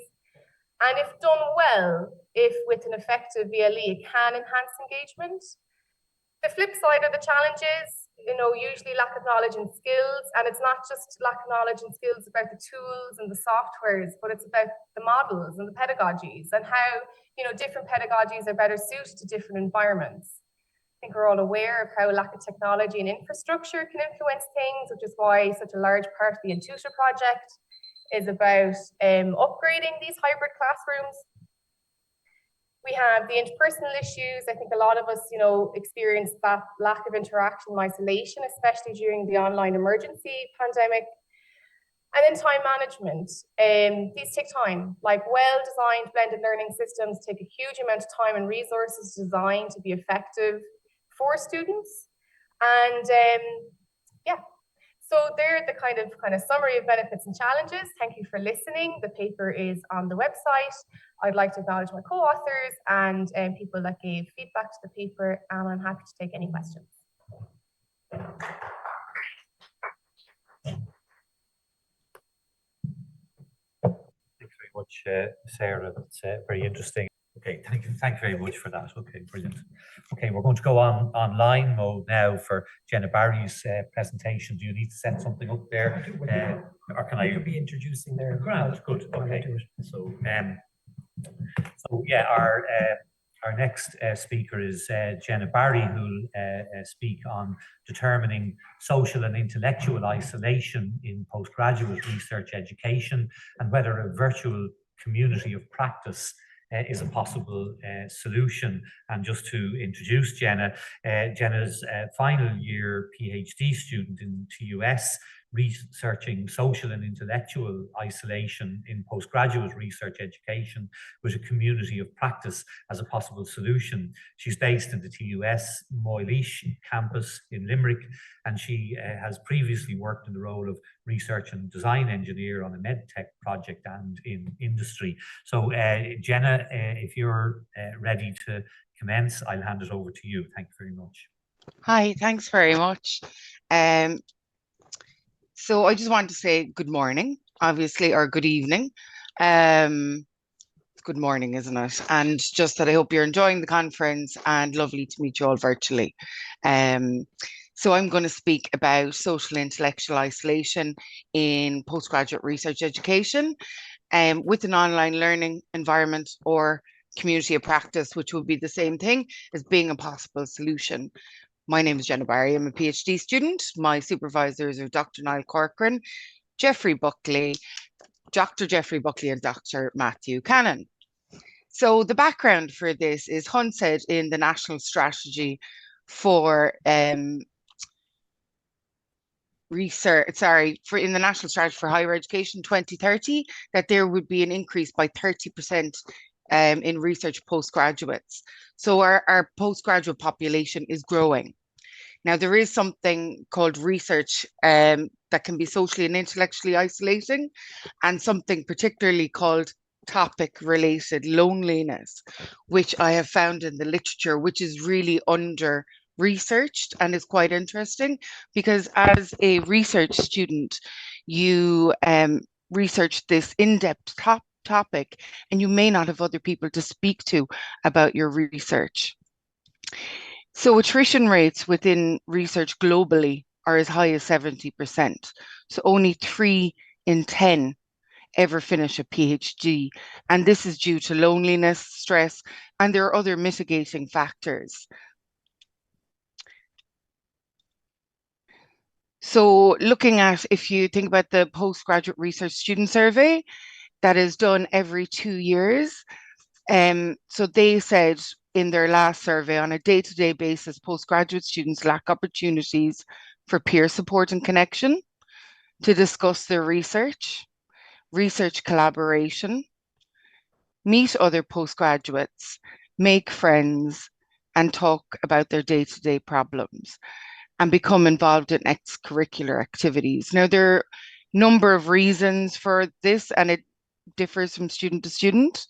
S5: And if done well, if with an effective VLE, it can enhance engagement. The flip side of the challenges, usually lack of knowledge and skills. And it's not just lack of knowledge and skills about the tools and the softwares, but it's about the models and the pedagogies and how, different pedagogies are better suited to different environments. I think we're all aware of how lack of technology and infrastructure can influence things, which is why such a large part of the Intuitor project is about upgrading these hybrid classrooms. We have the interpersonal issues. I think a lot of us, experienced that lack of interaction and isolation, especially during the online emergency pandemic. And then time management. These take time. Like well-designed blended learning systems take a huge amount of time and resources designed to be effective for students. And so they're the kind of summary of benefits and challenges. Thank you for listening. The paper is on the website. I'd like to acknowledge my co-authors and people that gave feedback to the paper, and I'm happy to take any questions.
S1: Thanks very much, Sarah. That's very interesting. Okay, thank you very much for that. Okay, brilliant. Okay, we're going to go online mode now for Jenna Barry's presentation. Do you need to set something up there? Or can I
S6: be introducing there?
S1: Grand, good. Okay. So yeah, our next speaker is Jenna Barry, who will speak on determining social and intellectual isolation in postgraduate research education and whether a virtual community of practice is a possible solution. And just to introduce Jenna, Jenna's final year PhD student in TUS, researching social and intellectual isolation in postgraduate research education with a community of practice as a possible solution. She's based in the TUS Moyleash campus in Limerick, and she has previously worked in the role of research and design engineer on a medtech project and in industry. So Jenna, if you're ready to commence, I'll hand it over to you. Thank you very much.
S7: Hi, thanks very much. So I just want to say good morning, obviously, or good evening. Good morning, isn't it? And just that I hope you're enjoying the conference and lovely to meet you all virtually. So I'm going to speak about social intellectual isolation in postgraduate research education with an online learning environment or community of practice, which would be the same thing as being a possible solution. My name is Jenna Barry. I'm a PhD student. My supervisors are Dr. Niall Corcoran, Jeffrey Buckley, Dr. Jeffrey Buckley and Dr. Matthew Cannon. So the background for this is HUNSED in the National Strategy for in the National Strategy for Higher Education 2030, that there would be an increase by 30% in research postgraduates. So our postgraduate population is growing. Now, there is something called research that can be socially and intellectually isolating, and something particularly called topic-related loneliness, which I have found in the literature, which is really under researched and is quite interesting, because as a research student, you research this in-depth topic, and you may not have other people to speak to about your research. So attrition rates within research globally are as high as 70%. So only 3 in 10 ever finish a PhD. And this is due to loneliness, stress, and there are other mitigating factors. So looking at, if you think about the postgraduate research student survey that is done every 2 years, so they said in their last survey, on a day-to-day basis, postgraduate students lack opportunities for peer support and connection, to discuss their research collaboration, meet other postgraduates, make friends, and talk about their day-to-day problems, and become involved in extracurricular activities. Now, there are a number of reasons for this, and it differs from student to student.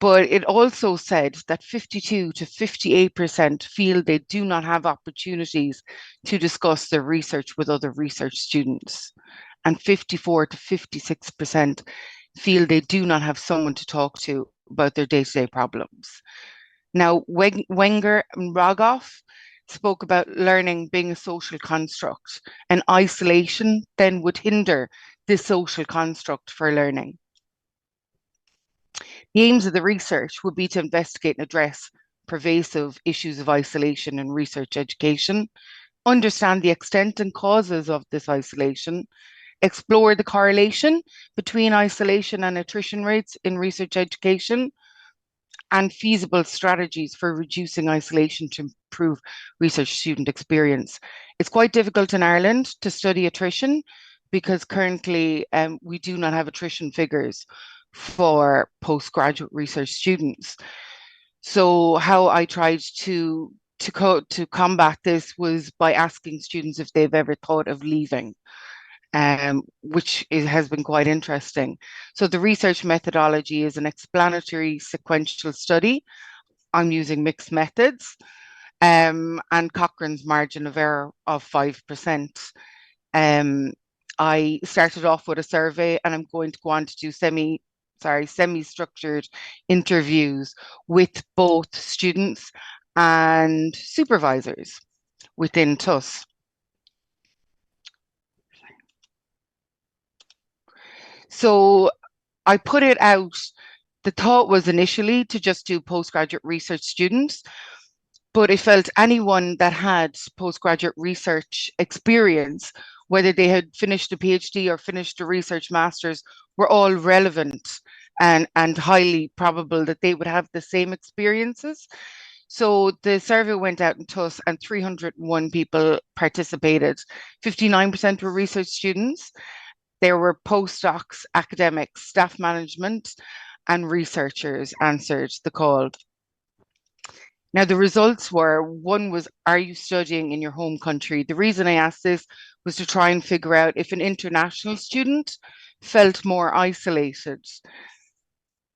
S7: But it also said that 52 to 58% feel they do not have opportunities to discuss their research with other research students. And 54 to 56% feel they do not have someone to talk to about their day-to-day problems. Now, Wenger and Rogoff spoke about learning being a social construct, and isolation then would hinder this social construct for learning. The aims of the research would be to investigate and address pervasive issues of isolation in research education, understand the extent and causes of this isolation, explore the correlation between isolation and attrition rates in research education, and feasible strategies for reducing isolation to improve research student experience. It's quite difficult in Ireland to study attrition because currently we do not have attrition figures for postgraduate research students. So how I tried to combat this was by asking students if they've ever thought of leaving, which has been quite interesting. So the research methodology is an explanatory sequential study. I'm using mixed methods, and Cochrane's margin of error of 5%. I started off with a survey, and I'm going to go on to do semi-structured interviews with both students and supervisors within TUS. So I put it out. The thought was initially to just do postgraduate research students, but I felt anyone that had postgraduate research experience, whether they had finished a PhD or finished a research master's, were all relevant and highly probable that they would have the same experiences. So the survey went out in TUS and 301 people participated. 59% were research students. There were postdocs, academics, staff management, and researchers answered the call. Now, the results were, one was, are you studying in your home country? The reason I asked this was to try and figure out if an international student felt more isolated.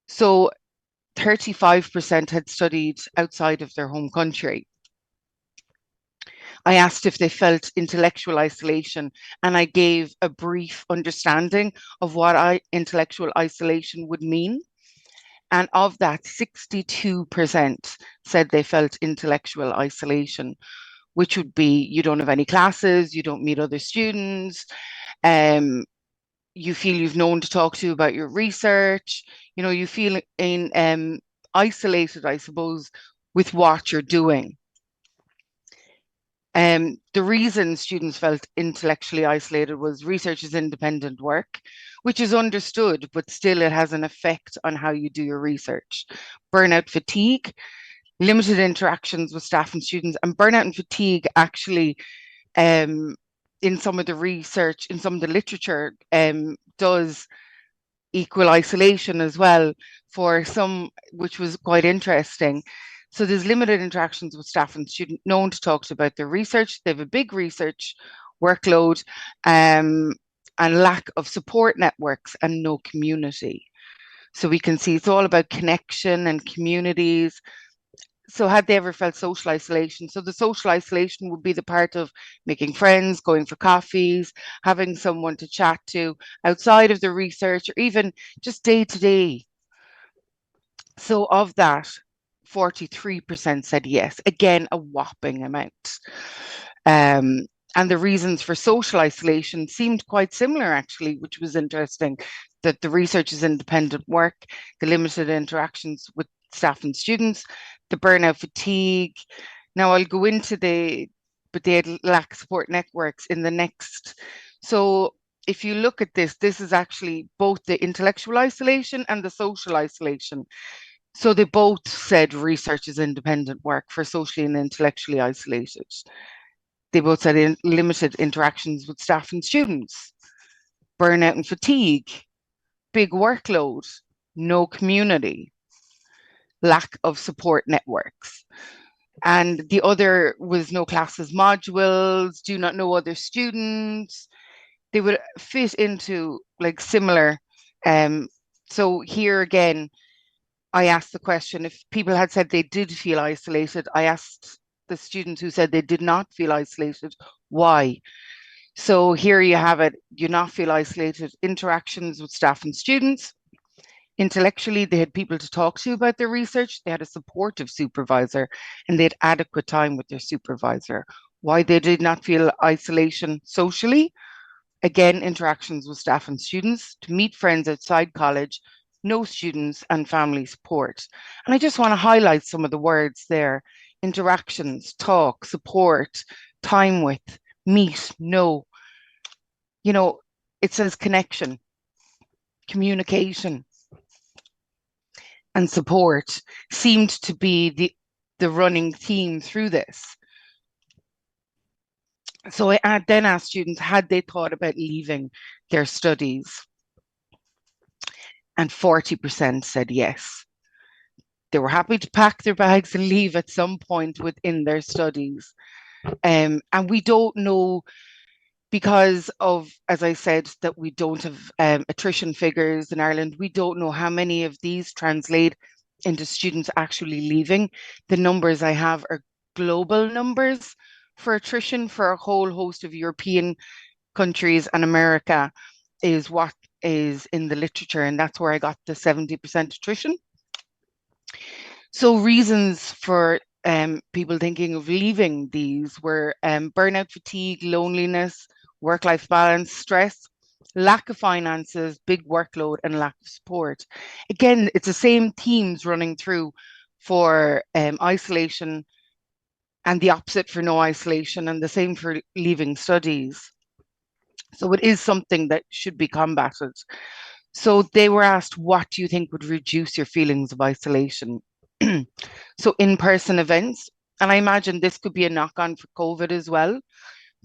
S7: So 35% had studied outside of their home country. I asked if they felt intellectual isolation, and I gave a brief understanding of what intellectual isolation would mean. And of that, 62% said they felt intellectual isolation, which would be you don't have any classes, you don't meet other students, you feel you've no one to talk to about your research, you feel isolated, I suppose, with what you're doing. The reason students felt intellectually isolated was research is independent work, which is understood, but still it has an effect on how you do your research. Burnout fatigue, limited interactions with staff and students, and burnout and fatigue actually in some of the research, in some of the literature, does equal isolation as well for some, which was quite interesting. So there's limited interactions with staff and students known to talk about their research. They have a big research workload and lack of support networks and no community. So we can see it's all about connection and communities. So had they ever felt social isolation? So the social isolation would be the part of making friends, going for coffees, having someone to chat to outside of the research, or even just day to day. So of that, 43% said yes. Again, a whopping amount. And the reasons for social isolation seemed quite similar, actually, which was interesting, that the research is independent work, the limited interactions with staff and students, the burnout fatigue. Now I'll go into but they had lack support networks in the next. So if you look at this is actually both the intellectual isolation and the social isolation. So they both said research is independent work for socially and intellectually isolated. They both said limited interactions with staff and students, burnout and fatigue, big workload, no community, lack of support networks. And the other was no classes modules, do not know other students. They would fit into like similar. So here again, I asked the question, if people had said they did feel isolated, I asked the students who said they did not feel isolated, why? So here you have it, you not feel isolated, interactions with staff and students. Intellectually, they had people to talk to about their research, they had a supportive supervisor, and they had adequate time with their supervisor. Why they did not feel isolation socially? Again, interactions with staff and students, to meet friends outside college, no students and family support. And I just want to highlight some of the words there: interactions, talk, support, time with, meet, know. You know, it says connection, communication, and support seemed to be the running theme through this. So I then asked students, had they thought about leaving their studies? And 40% said yes. They were happy to pack their bags and leave at some point within their studies. And we don't know, because of, as I said, that we don't have attrition figures in Ireland, we don't know how many of these translate into students actually leaving. The numbers I have are global numbers for attrition for a whole host of European countries, and America is what is in the literature, and that's where I got the 70% attrition. So reasons for people thinking of leaving these were burnout, fatigue, loneliness, work-life balance, stress, lack of finances, big workload, and lack of support. Again, it's the same themes running through for isolation, and the opposite for no isolation, and the same for leaving studies. So it is something that should be combated. So they were asked, what do you think would reduce your feelings of isolation? So in-person events, and I imagine this could be a knock-on for COVID as well,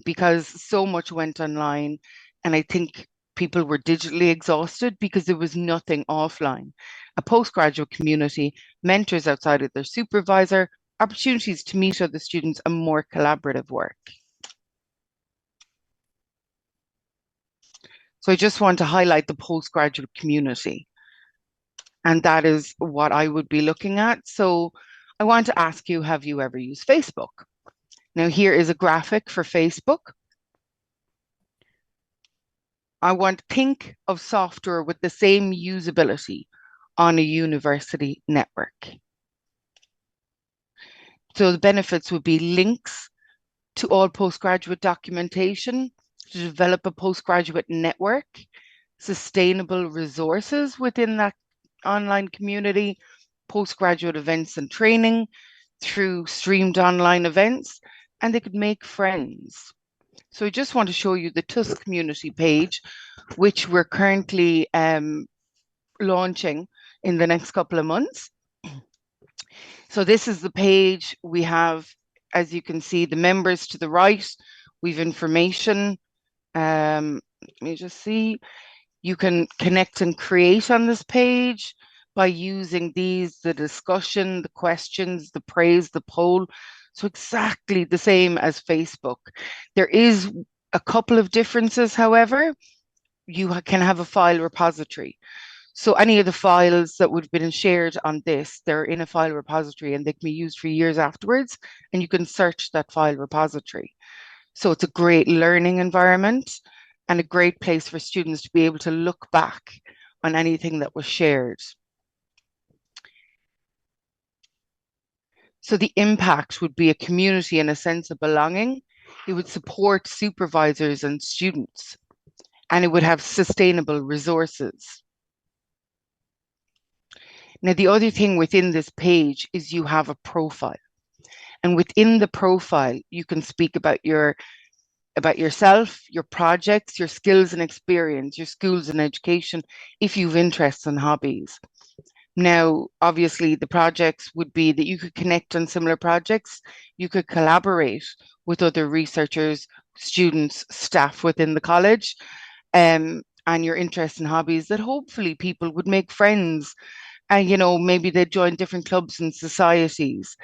S7: because so much went online, and I think people were digitally exhausted because there was nothing offline. A postgraduate community, mentors outside of their supervisor, opportunities to meet other students, and more collaborative work. So I just want to highlight the postgraduate community, and that is what I would be looking at. So I want to ask you, have you ever used Facebook? Now here is a graphic for Facebook. I want to think of software with the same usability on a university network. So the benefits would be links to all postgraduate documentation, to develop a postgraduate network, sustainable resources within that online community, postgraduate events and training through streamed online events, and they could make friends. So I just want to show you the TUS community page, which we're currently launching in the next couple of months. So this is the page. We have, as you can see, the members to the right. We've information. Let me just see. You can connect and create on this page by using these, the discussion, the questions, the praise, the poll. So exactly the same as Facebook. There is a couple of differences, however. You can have a file repository. So any of the files that would have been shared on this, they're in a file repository and they can be used for years afterwards, and you can search that file repository. So it's a great learning environment and a great place for students to be able to look back on anything that was shared. So the impact would be a community and a sense of belonging. It would support supervisors and students, and it would have sustainable resources. Now, the other thing within this page is you have a profile. And within the profile, you can speak about yourself, your projects, your skills and experience, your schools and education, if you've interests and hobbies. Now, obviously, the projects would be that you could connect on similar projects. You could collaborate with other researchers, students, staff within the college, and your interests and hobbies, that hopefully people would make friends. And, maybe they'd join different clubs and societies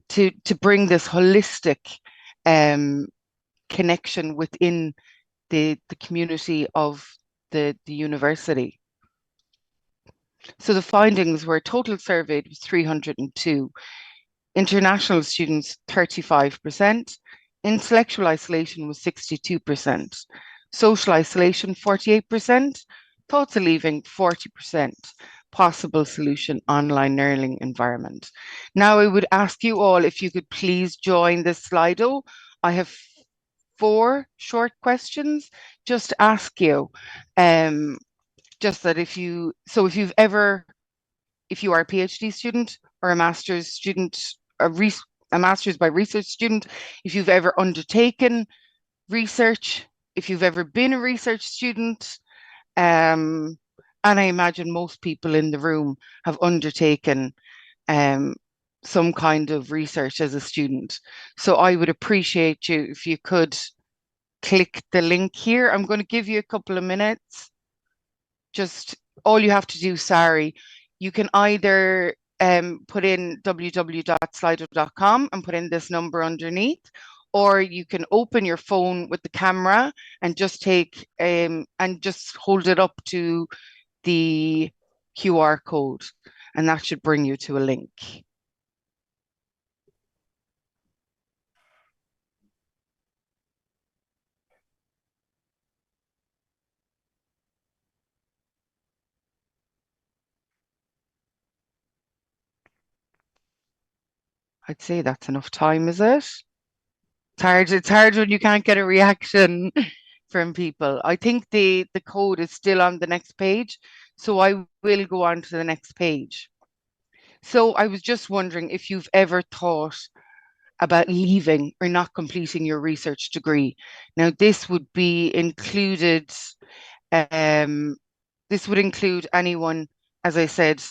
S7: to bring this holistic connection within the community of the university. So the findings were total surveyed was 302, international students 35%, intellectual isolation was 62%, social isolation 48%, thoughts of leaving 40%, possible solution online learning environment. Now I would ask you all if you could please join this Slido. I have 4 short questions just to ask you. Just that if you are a PhD student or a master's student, a master's by research student, if you've ever undertaken research, if you've ever been a research student, and I imagine most people in the room have undertaken some kind of research as a student. So I would appreciate you if you could click the link here. I'm going to give you a couple of minutes. Just all you have to do, you can either put in www.slido.com and put in this number underneath, or you can open your phone with the camera and just take and just hold it up to the QR code, and that should bring you to a link. I'd say that's enough time, is it? It's hard when you can't get a reaction from people. I think the code is still on the next page, so I will go on to the next page. So I was just wondering if you've ever thought about leaving or not completing your research degree. Now, this would be included, this would include anyone, as I said,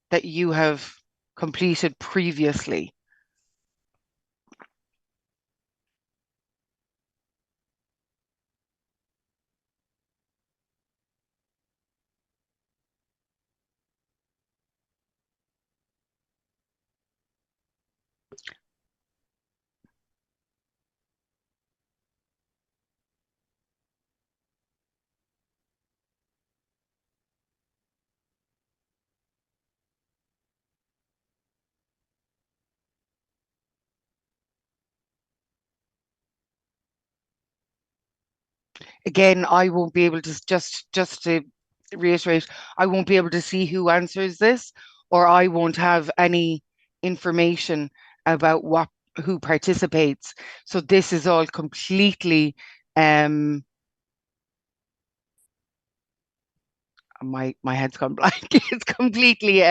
S7: that you have completed previously. Again, I won't be able to, just to reiterate, I won't be able to see who answers this, or I won't have any information about who participates. So this is all completely my head's gone blank. It's completely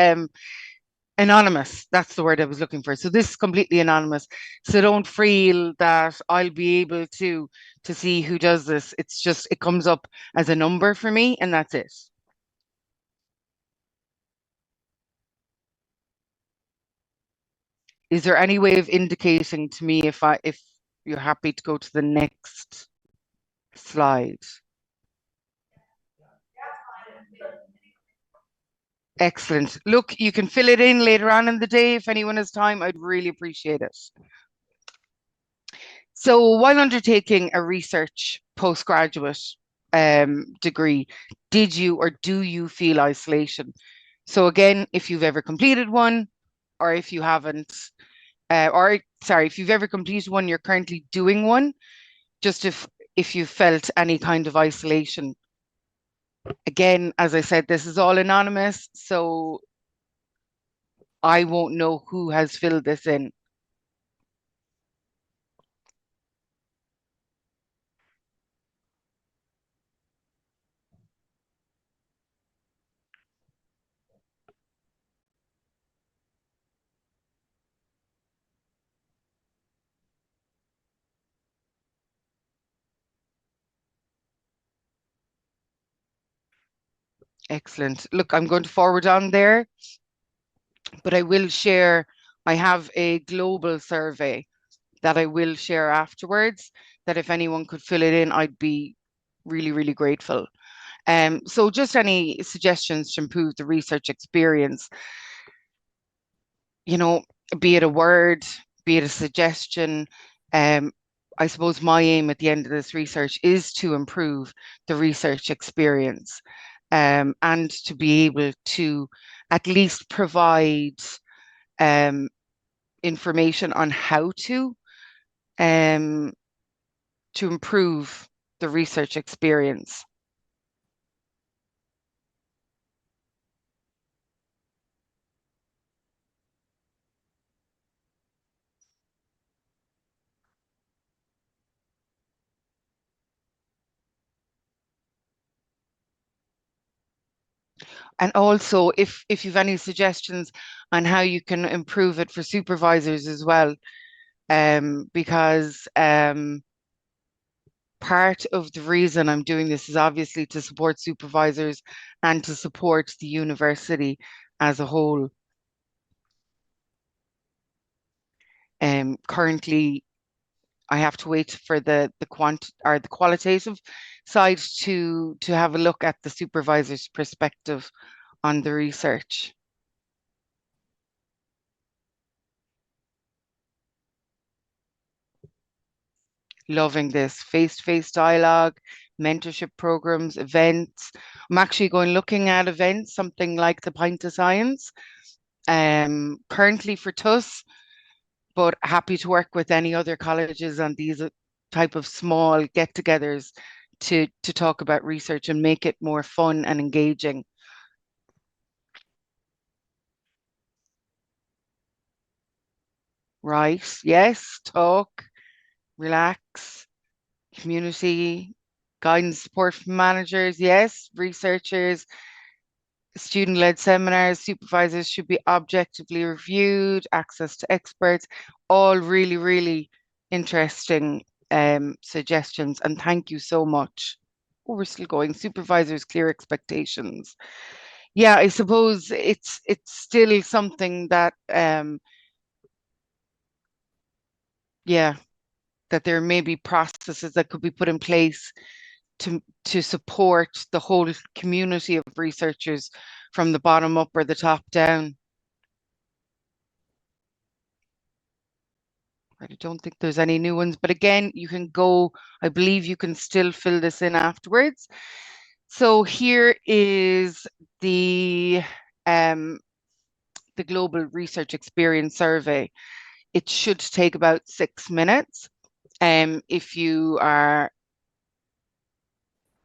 S7: Anonymous, that's the word I was looking for. So this is completely anonymous. So don't feel that I'll be able to see who does this. It's just, it comes up as a number for me and that's it. Is there any way of indicating to me if you're happy to go to the next slide? Excellent. Look, you can fill it in later on in the day if anyone has time. I'd really appreciate it. So while undertaking a research postgraduate degree, did you or do you feel isolation? So again, if you've ever completed one, or if you haven't, if you've ever completed one, you're currently doing one, just if you felt any kind of isolation. Again, as I said, this is all anonymous, so I won't know who has filled this in. Excellent. Look, I'm going to forward on there, but I will share, I have a global survey that I will share afterwards, that if anyone could fill it in, I'd be really, really grateful. So just any suggestions to improve the research experience, you know, be it a word, be it a suggestion. I suppose my aim at the end of this research is to improve the research experience, and to be able to at least provide information on how to improve the research experience. And also, if you've any suggestions on how you can improve it for supervisors as well, because part of the reason I'm doing this is obviously to support supervisors and to support the university as a whole. Currently, I have to wait for the qualitative side to have a look at the supervisor's perspective on the research. Loving this face-to-face dialogue, mentorship programs, events. I'm actually looking at events, something like the Pint of Science, currently for TUS, but happy to work with any other colleges on these type of small get-togethers to talk about research and make it more fun and engaging. Right, yes, talk, relax, community, guidance support from managers, yes, researchers, student-led seminars, supervisors should be objectively reviewed, access to experts, all really, really interesting suggestions. And thank you so much. Oh, we're still going. Supervisors, clear expectations. Yeah, I suppose it's still something that yeah, that there may be processes that could be put in place to support the whole community of researchers from the bottom up or the top down. I don't think there's any new ones, but again, you can go, I believe you can still fill this in afterwards. So here is the Global Research Experience Survey. It should take about 6 minutes. If you are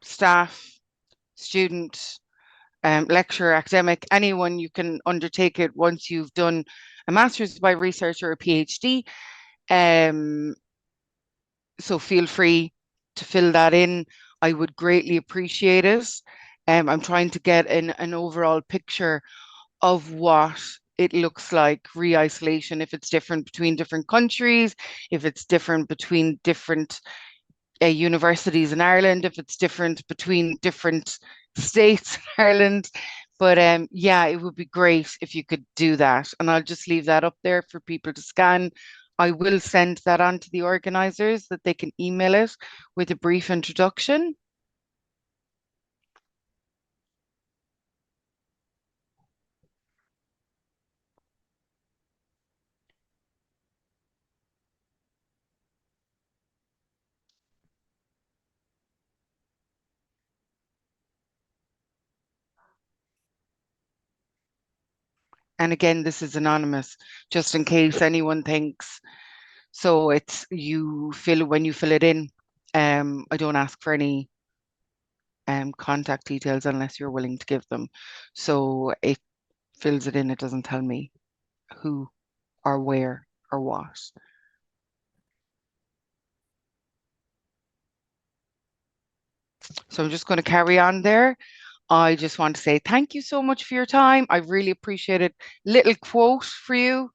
S7: staff, student, lecturer, academic, anyone, you can undertake it once you've done a master's by research or a PhD. So feel free to fill that in. I would greatly appreciate it. I'm trying to get an overall picture of what it looks like re-isolation, if it's different between different countries, if it's different between different universities in Ireland, if it's different between different states in Ireland. But yeah, it would be great if you could do that. And I'll just leave that up there for people to scan. I will send that on to the organisers that they can email it with a brief introduction. And again, this is anonymous, just in case anyone thinks. So it's when you fill it in. I don't ask for any contact details unless you're willing to give them. So it fills it in. It doesn't tell me who or where or what. So I'm just going to carry on there. I just want to say thank you so much for your time. I really appreciate it. Little quote for you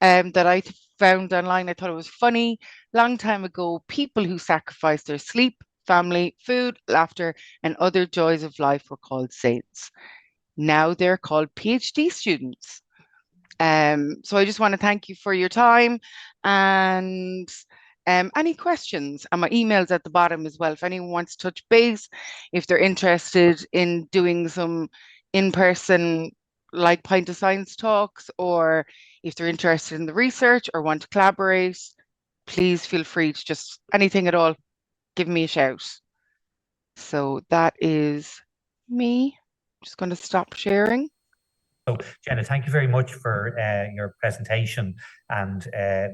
S7: that I found online. I thought it was funny. Long time ago, people who sacrificed their sleep, family, food, laughter, and other joys of life were called saints. Now they're called PhD students. So I just want to thank you for your time, and any questions, and my email's at the bottom as well. If anyone wants to touch base, if they're interested in doing some in-person like Pint of Science talks, or if they're interested in the research or want to collaborate, please feel free to just anything at all, give me a shout. So that is me. Just going to stop sharing.
S1: So, Jenna, thank you very much for your presentation, and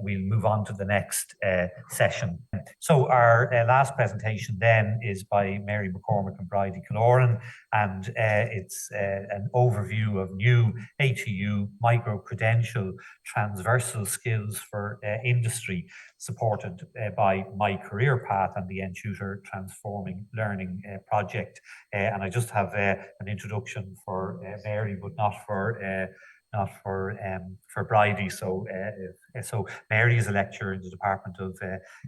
S1: we'll move on to the next session. So our last presentation then is by Mary McCormick and Bridie Killoran, and it's an overview of new ATU micro-credential transversal skills for industry, supported by My Career Path and the NTutor Transforming Learning project. And I just have an introduction for Mary, but not for Bridie. So Mary is a lecturer in the Department of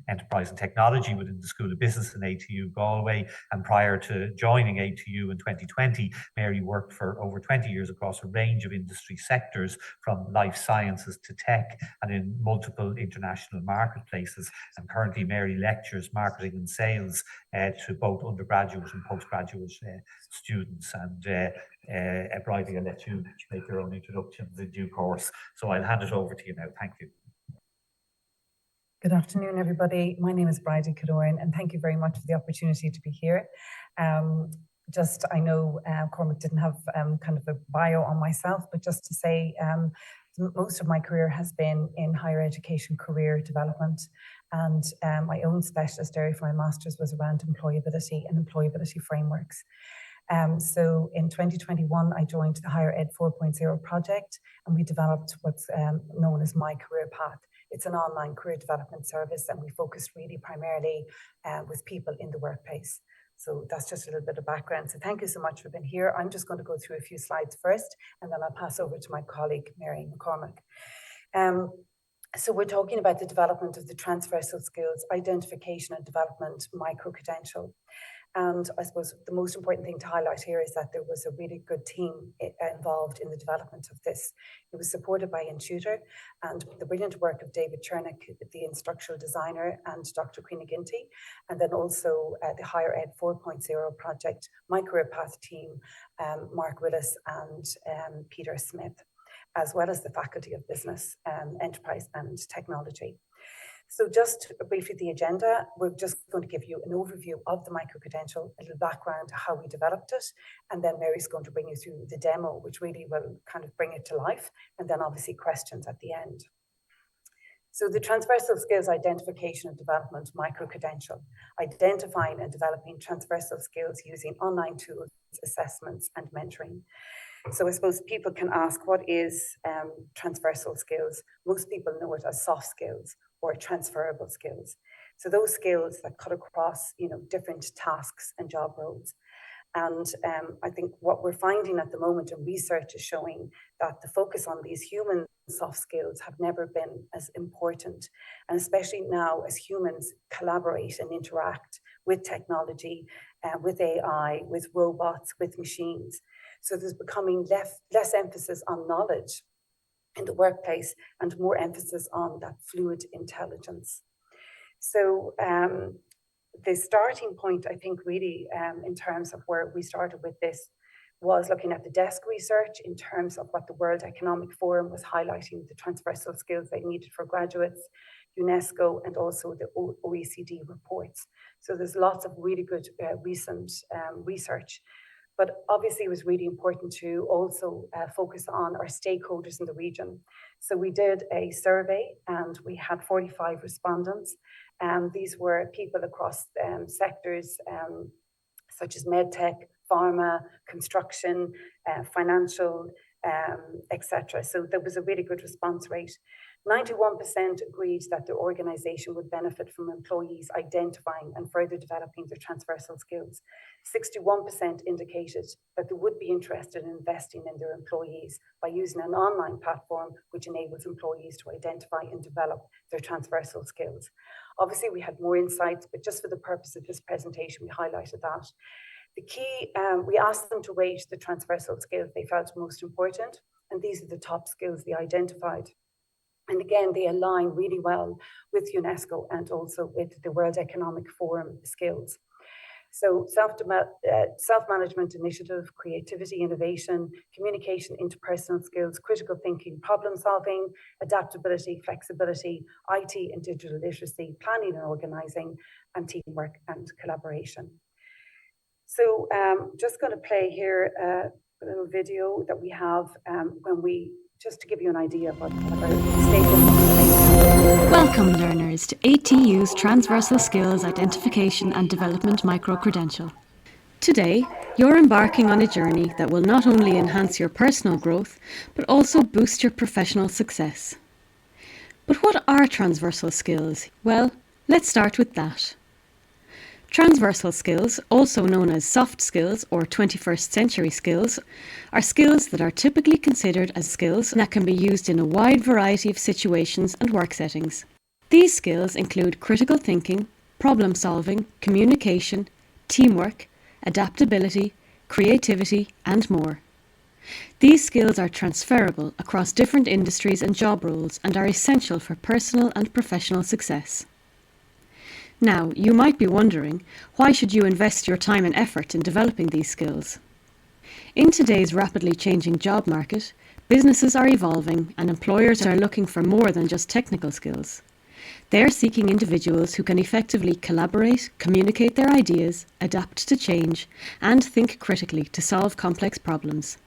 S1: Enterprise and Technology within the School of Business in ATU Galway. And prior to joining ATU in 2020, Mary worked for over 20 years across a range of industry sectors, from life sciences to tech, and in multiple international marketplaces. And currently, Mary lectures marketing and sales to both undergraduate and postgraduate students. And Bridie, I'll let you make your own introductions in due course. So I'll hand it over to you now. Thank you.
S6: Good afternoon, everybody. My name is Bridie Killoran, and thank you very much for the opportunity to be here. I know Cormac didn't have kind of a bio on myself, but just to say, most of my career has been in higher education career development, and my own specialist area for my master's was around employability and employability frameworks. So in 2021, I joined the Higher Ed 4.0 project, and we developed what's known as My Career Path. It's an online career development service, and we focus really primarily with people in the workplace. So that's just a little bit of background. So thank you so much for being here. I'm just going to go through a few slides first, and then I'll pass over to my colleague, Mary McCormick. So we're talking about the development of the transversal skills, identification and development, micro-credential. And I suppose the most important thing to highlight here is that there was a really good team involved in the development of this. It was supported by NTutor and the brilliant work of David Chernick, the instructional designer, and Dr. Queena Ginty, and then also the Higher Ed 4.0 project, My Career Path team, Mark Willis and Peter Smith, as well as the Faculty of Business, Enterprise and Technology. So just briefly the agenda, we're just going to give you an overview of the micro-credential, a little background how we developed it, and then Mary's going to bring you through the demo, which really will kind of bring it to life, and then obviously questions at the end. So the transversal skills identification and development micro-credential, identifying and developing transversal skills using online tools, assessments, and mentoring. So I suppose people can ask, what is transversal skills? Most people know it as soft skills or transferable skills. So those skills that cut across, different tasks and job roles. And I think what we're finding at the moment in research is showing that the focus on these human soft skills have never been as important. And especially now as humans collaborate and interact with technology, with AI, with robots, with machines. So there's becoming less emphasis on knowledge in the workplace and more emphasis on that fluid intelligence. So the starting point, I think, really, in terms of where we started with this, was looking at the desk research in terms of what the World Economic Forum was highlighting, the transversal skills they needed for graduates, UNESCO, and also the OECD reports. So there's lots of really good recent research. But obviously it was really important to also focus on our stakeholders in the region. So we did a survey and we had 45 respondents. These were people across sectors such as medtech, pharma, construction, financial, etc. So there was a really good response rate. 91% agreed that the organisation would benefit from employees identifying and further developing their transversal skills. 61% indicated that they would be interested in investing in their employees by using an online platform which enables employees to identify and develop their transversal skills. Obviously, we had more insights, but just for the purpose of this presentation, we highlighted that. The key, we asked them to rate the transversal skills they felt most important, and these are the top skills they identified. And again, they align really well with UNESCO and also with the World Economic Forum skills. So self-management initiative, creativity, innovation, communication, interpersonal skills, critical thinking, problem solving, adaptability, flexibility, IT and digital literacy, planning and organizing, and teamwork and collaboration. So just going to play here a little video that we have just to give you an idea of what our stakeholders.
S8: Welcome, learners, to ATU's Transversal Skills Identification and Development Micro-Credential. Today, you're embarking on a journey that will not only enhance your personal growth, but also boost your professional success. But what are transversal skills? Well, let's start with that. Transversal skills, also known as soft skills or 21st century skills, are skills that are typically considered as skills that can be used in a wide variety of situations and work settings. These skills include critical thinking, problem solving, communication, teamwork, adaptability, creativity, and more. These skills are transferable across different industries and job roles and are essential for personal and professional success. Now, you might be wondering, why should you invest your time and effort in developing these skills? In today's rapidly changing job market, businesses are evolving and employers are looking for more than just technical skills. They're seeking individuals who can effectively collaborate, communicate their ideas, adapt to change, and think critically to solve complex problems.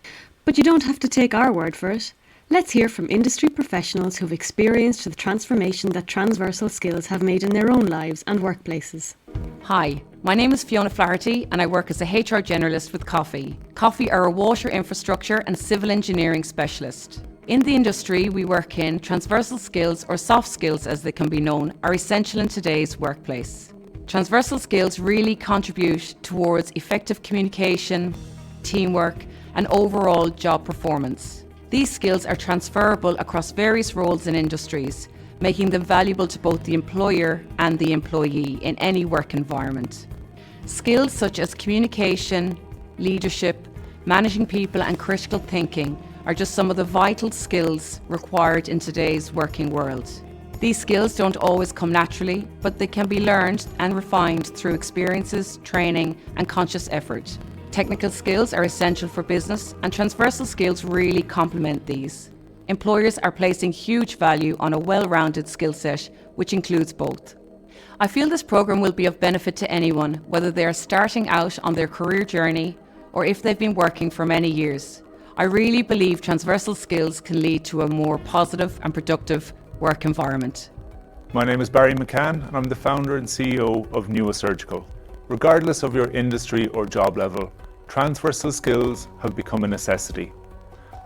S8: But you don't have to take our word for it. Let's hear from industry professionals who've experienced the transformation that transversal skills have made in their own lives and workplaces.
S9: Hi, my name is Fiona Flaherty and I work as a HR generalist with Coffey. Coffey are a water infrastructure and civil engineering specialist. In the industry we work in, transversal skills, or soft skills as they can be known, are essential in today's workplace. Transversal skills really contribute towards effective communication, teamwork, and overall job performance. These skills are transferable across various roles and industries, making them valuable to both the employer and the employee in any work environment. Skills such as communication, leadership, managing people, and critical thinking are just some of the vital skills required in today's working world. These skills don't always come naturally, but they can be learned and refined through experiences, training, and conscious effort. Technical skills are essential for business, and transversal skills really complement these. Employers are placing huge value on a well-rounded skill set, which includes both. I feel this programme will be of benefit to anyone, whether they are starting out on their career journey or if they've been working for many years. I really believe transversal skills can lead to a more positive and productive work environment.
S10: My name is Barry McCann and I'm the founder and CEO of Nua Surgical. Regardless of your industry or job level, transversal skills have become a necessity.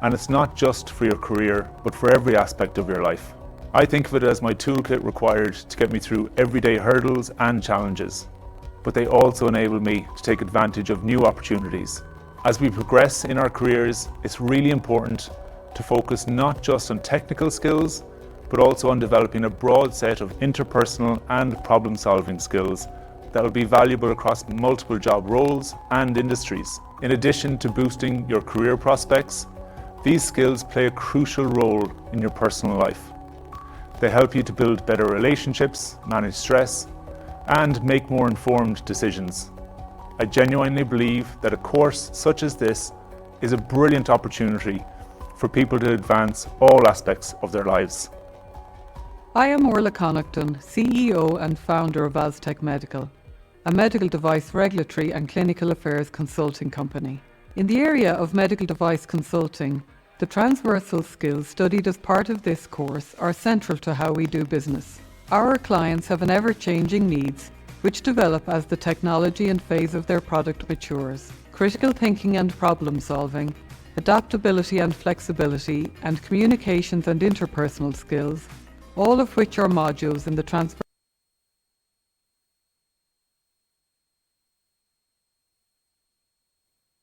S10: And it's not just for your career, but for every aspect of your life. I think of it as my toolkit required to get me through everyday hurdles and challenges. but they also enable me to take advantage of new opportunities. As we progress in our careers, it's really important to focus not just on technical skills, but also on developing a broad set of interpersonal and problem-solving skills that will be valuable across multiple job roles and industries. In addition to boosting your career prospects, these skills play a crucial role in your personal life. They help you to build better relationships, manage stress, and make more informed decisions. I genuinely believe that a course such as this is a brilliant opportunity for people to advance all aspects of their lives.
S11: I am Orla Connaughton, CEO and founder of Aztec Medical, a medical device regulatory and clinical affairs consulting company. In the area of medical device consulting, the transversal skills studied as part of this course are central to how we do business. Our clients have an ever-changing needs, which develop as the technology and phase of their product matures. Critical thinking and problem solving, adaptability and flexibility, and communications and interpersonal skills, all of which are modules in the transfer.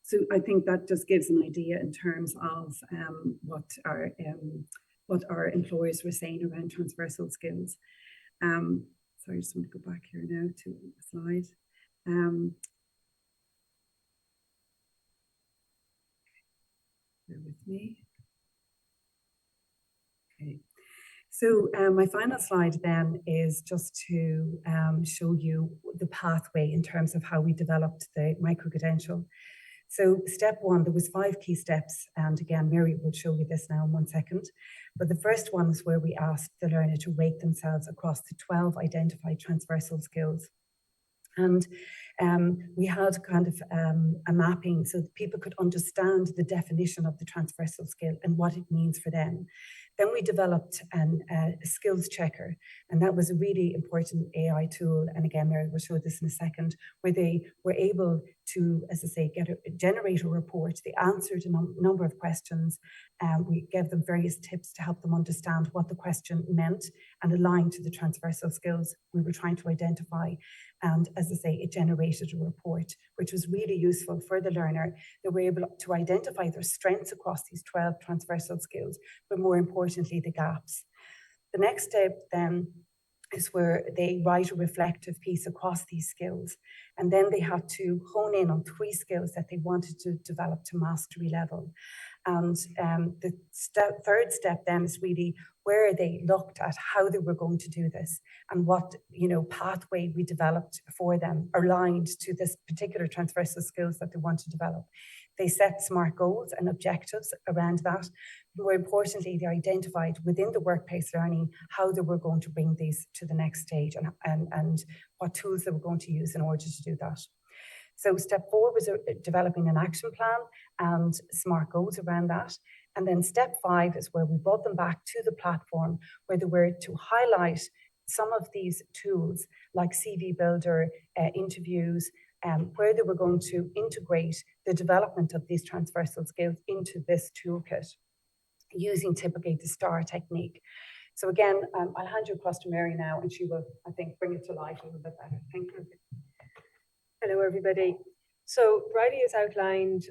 S6: So I think that just gives an idea in terms of what our employers were saying around transversal skills. So I just want to go back here now to the slide. Bear with me. Okay. So my final slide then is just to show you the pathway in terms of how we developed the micro-credential. So step one, there was 5 key steps, and again, Mary will show you this now in 1 second. But the first one is where we asked the learner to rate themselves across the 12 identified transversal skills. And we had kind of a mapping so that people could understand the definition of the transversal skill and what it means for them. Then we developed a skills checker, and that was a really important AI tool. And again, Mary will show this in a second, where they were able to, as I say, generate a report. They answered a number of questions. We gave them various tips to help them understand what the question meant and align to the transversal skills we were trying to identify. And as I say, it generated a report, which was really useful for the learner. They were able to identify their strengths across these 12 transversal skills, but more importantly, the gaps. The next step then is where they write a reflective piece across these skills. And then they had to hone in on 3 skills that they wanted to develop to mastery level. And the third step then is really where they looked at how they were going to do this and what pathway we developed for them aligned to this particular transversal skills that they want to develop. They set SMART goals and objectives around that. More importantly, they identified within the workplace learning how they were going to bring these to the next stage and what tools they were going to use in order to do that. So step 4 was developing an action plan and SMART goals around that. And then step 5 is where we brought them back to the platform where they were to highlight some of these tools like CV Builder, interviews, where they were going to integrate the development of these transversal skills into this toolkit using typically the STAR technique. So again, I'll hand you across to Mary now and she will, I think, bring it to life a little bit better. Thank you.
S12: Hello, everybody. So Bridie has outlined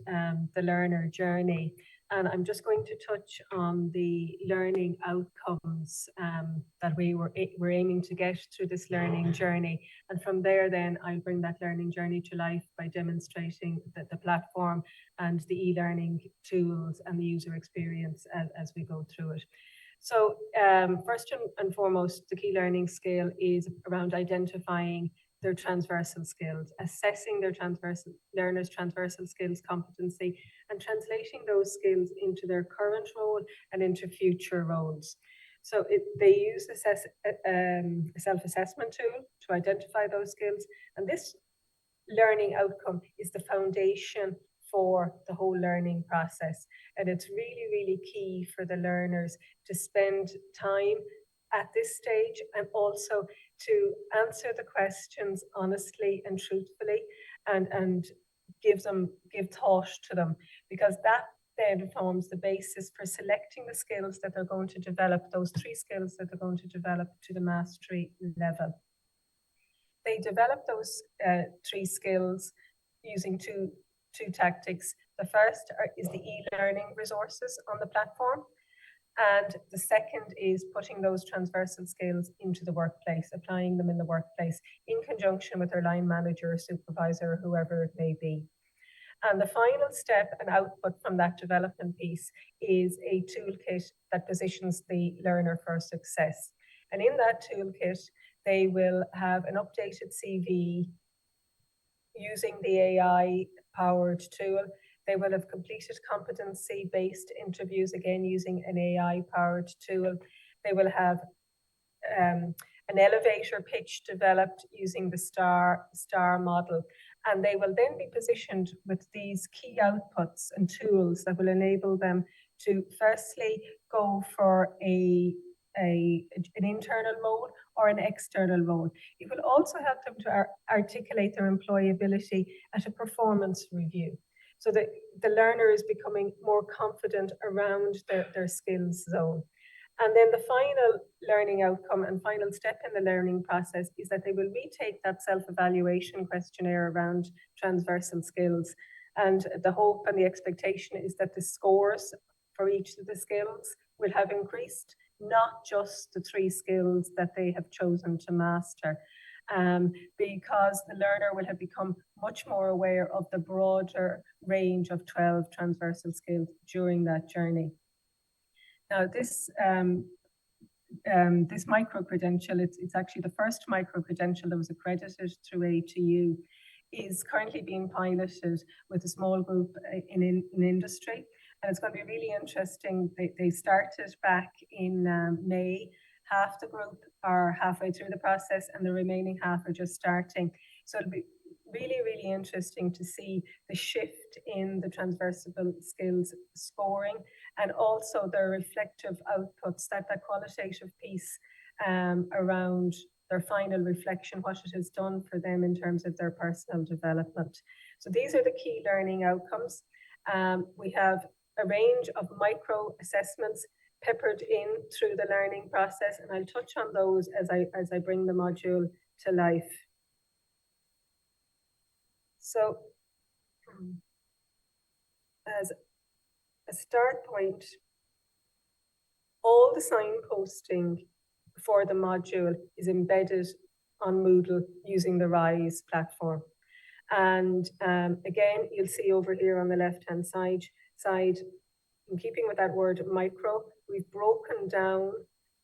S12: the learner journey, and I'm just going to touch on the learning outcomes that we're aiming to get through this learning journey. And from there, then I'll bring that learning journey to life by demonstrating the platform and the e-learning tools and the user experience as we go through it. So first and foremost, the key learning skill is around identifying their transversal skills, assessing their learners' transversal skills competency, and translating those skills into their current role and into future roles. So they use a self-assessment tool to identify those skills, and this learning outcome is the foundation for the whole learning process. And it's really, really key for the learners to spend time at this stage and also to answer the questions honestly and truthfully and give thought to them, because that then forms the basis for selecting the skills that they're going to develop, those 3 skills that they're going to develop to the mastery level. they develop those 3 skills using two tactics. The first is the e-learning resources on the platform. And the second is putting those transversal skills into the workplace, applying them in the workplace in conjunction with their line manager, supervisor, or whoever it may be. And the final step and output from that development piece is a toolkit that positions the learner for success. And in that toolkit, they will have an updated CV using the AI-powered tool. They will have completed competency-based interviews, again, using an AI-powered tool. They will have an elevator pitch developed using the STAR model. And they will then be positioned with these key outputs and tools that will enable them to firstly go for an internal role or an external role. It will also help them to articulate their employability at a performance review, so that the learner is becoming more confident around their skills zone. And then the final learning outcome and final step in the learning process is that they will retake that self-evaluation questionnaire around transversal skills. And the hope and the expectation is that the scores for each of the skills will have increased, not just the 3 skills that they have chosen to master, because the learner will have become much more aware of the broader range of 12 transversal skills during that journey. Now, this micro-credential, it's actually the first micro-credential that was accredited through ATU, is currently being piloted with a small group in industry. And it's going to be really interesting. They started back in May. Half the group are halfway through the process and the remaining half are just starting. So it'll be really, really interesting to see the shift in the transversal skills scoring, and also the reflective outputs, that qualitative piece around their final reflection, what it has done for them in terms of their personal development. So these are the key learning outcomes. We have a range of micro assessments peppered in through the learning process, and I'll touch on those as I bring the module to life. So as a start point, all the signposting for the module is embedded on Moodle using the RISE platform. And again, you'll see over here on the left-hand side, in keeping with that word micro, we've broken down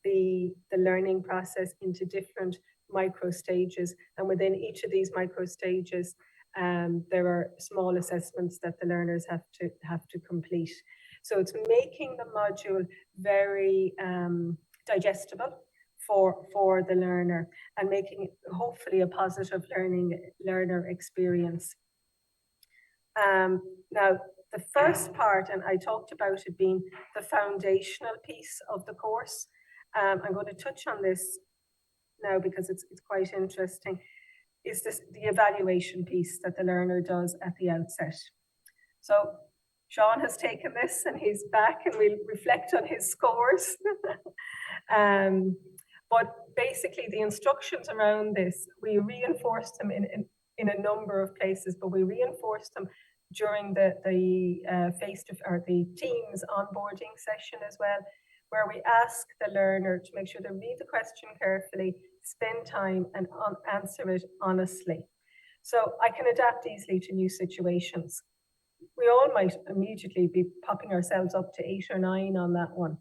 S12: the learning process into different micro stages. And within each of these micro stages, there are small assessments that the learners have to complete. So it's making the module very digestible for the learner, and making it hopefully a positive learner experience. Now, the first part, and I talked about it being the foundational piece of the course. I'm going to touch on this now because it's quite interesting. Is the evaluation piece that the learner does at the outset. So Sean has taken this and he's back, and we'll reflect on his scores. But basically the instructions around this, we reinforce them in a number of places, but we reinforce them during the Teams onboarding session as well, where we ask the learner to make sure they read the question carefully, spend time, and answer it honestly. So I can adapt easily to new situations. We all might immediately be popping ourselves up to 8 or 9 on that one.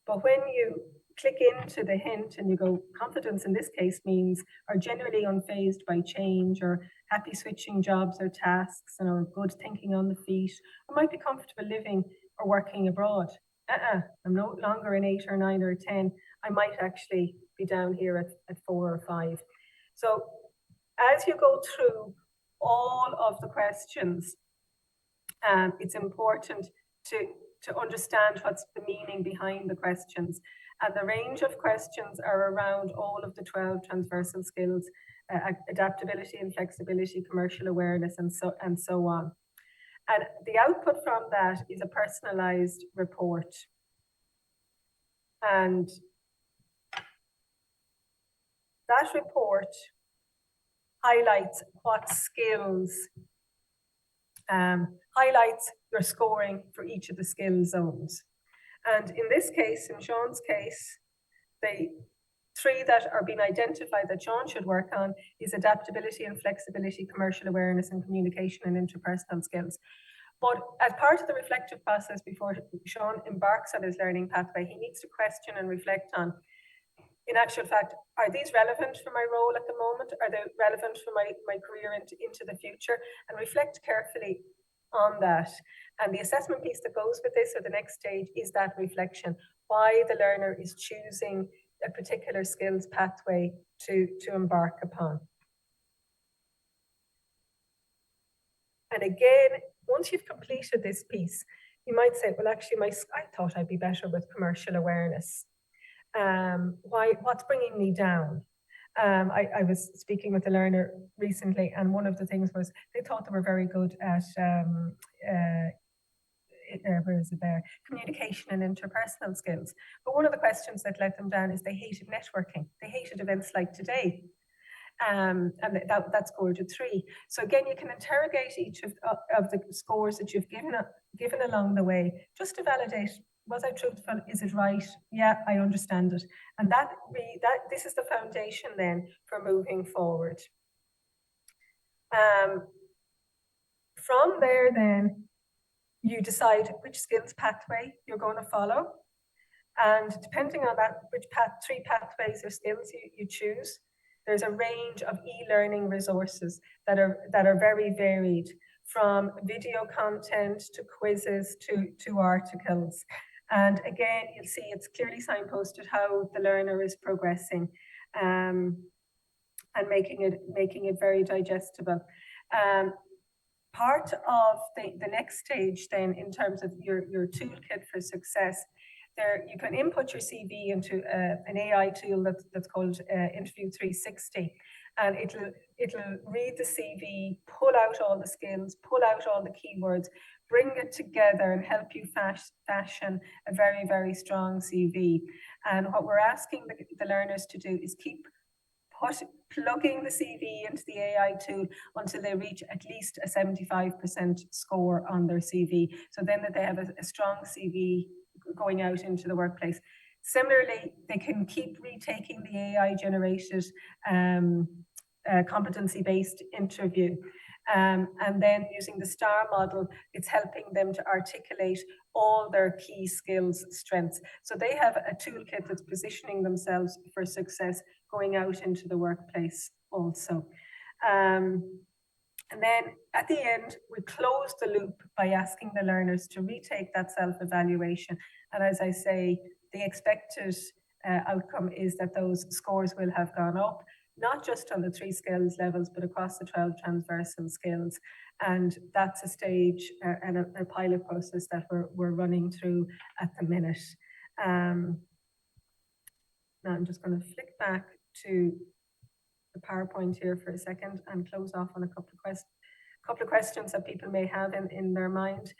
S12: But when you click into the hint and you go, confidence in this case means are generally unfazed by change, or happy switching jobs or tasks, and are good thinking on the feet, or might be comfortable living or working abroad. I'm no longer an 8 or 9 or 10. I might actually be down here at 4 or 5. So as you go through all of the questions, it's important to understand what's the meaning behind the questions. And the range of questions are around all of the 12 transversal skills, adaptability and flexibility, commercial awareness, and so on. And the output from that is a personalized report. And that report highlights what skills, highlights your scoring for each of the skill zones. And in this case, in Sean's case, the 3 that are being identified that Sean should work on is adaptability and flexibility, commercial awareness, and communication and interpersonal skills. But as part of the reflective process before Sean embarks on his learning pathway, he needs to question and reflect on, in actual fact, are these relevant for my role at the moment? Are they relevant for my career into the future? And reflect carefully on that. And the assessment piece that goes with this, or the next stage, is that reflection, why the learner is choosing a particular skills pathway to embark upon. And again, once you've completed this piece, you might say, well, actually, I thought I'd be better with commercial awareness. What's bringing me down? I was speaking with a learner recently, and one of the things was they thought they were very good at communication and interpersonal skills. But one of the questions that let them down is they hated networking. They hated events like today. And that scored a 3. So again, you can interrogate each of the scores that you've given along the way, just to validate, was I truthful? Is it right? Yeah, I understand it. And this is the foundation then for moving forward. From there then, you decide which skills pathway you're going to follow. And depending on that, which 3 pathways or skills you choose, there's a range of e-learning resources that are very varied, from video content to quizzes to articles. And again, you'll see it's clearly signposted how the learner is progressing, and making it very digestible. Part of the next stage then, in terms of your toolkit for success, there you can input your CV into an AI tool that's called Interview 360, and it'll read the CV, pull out all the skills, pull out all the keywords, bring it together and help you fashion a very, very strong CV. And what we're asking the learners to do is keep plugging the CV into the AI tool until they reach at least a 75% score on their CV. So then that they have a strong CV going out into the workplace. Similarly, they can keep retaking the AI generated competency-based interview. And then using the STAR model, it's helping them to articulate all their key skills strengths. So they have a toolkit that's positioning themselves for success going out into the workplace also. And then at the end, we close the loop by asking the learners to retake that self-evaluation. And as I say, the expected outcome is that those scores will have gone up, not just on the 3 skills levels, but across the 12 transversal skills. And that's a stage and a pilot process that we're running through at the minute. Now I'm just going to flick back to the PowerPoint here for a second and close off on a couple of questions that people may have in their mind.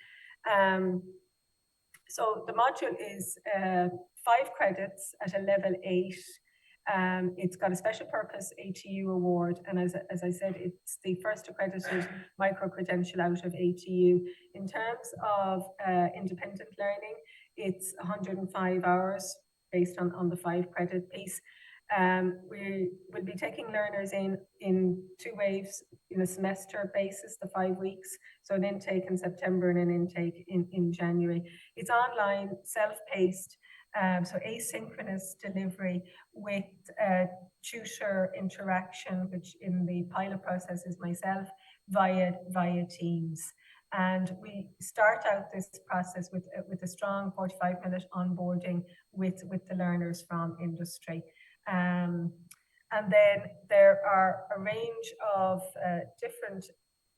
S12: So the module is 5 credits at a level 8. It's got a special purpose ATU award, and as I said, it's the first accredited micro-credential out of ATU. In terms of independent learning, it's 105 hours based on the 5 credit piece. We will be taking learners in 2 waves in a semester basis, the 5 weeks. So an intake in September and an intake in January. It's online, self-paced, so asynchronous delivery with tutor interaction, which in the pilot process is myself, via Teams. And we start out this process with a strong 45-minute onboarding with the learners from industry. And then there are a range of different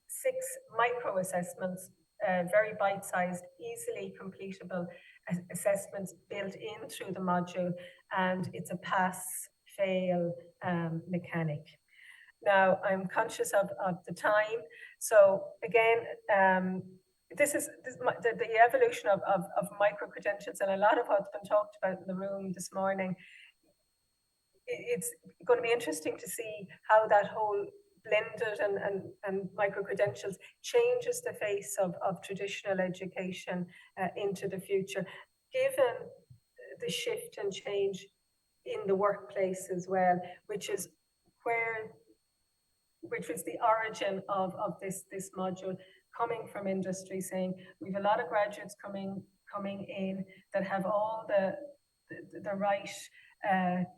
S12: 6 micro assessments, very bite-sized, easily completable assessments built in through the module, and it's a pass-fail mechanic. Now, I'm conscious of the time, so again, this is the evolution of micro-credentials, and a lot of what's been talked about in the room this morning. It's going to be interesting to see how that whole blended and micro-credentials changes the face of traditional education into the future, given the shift and change in the workplace as well, which was the origin of this module, coming from industry, saying we've a lot of graduates coming in that have all the right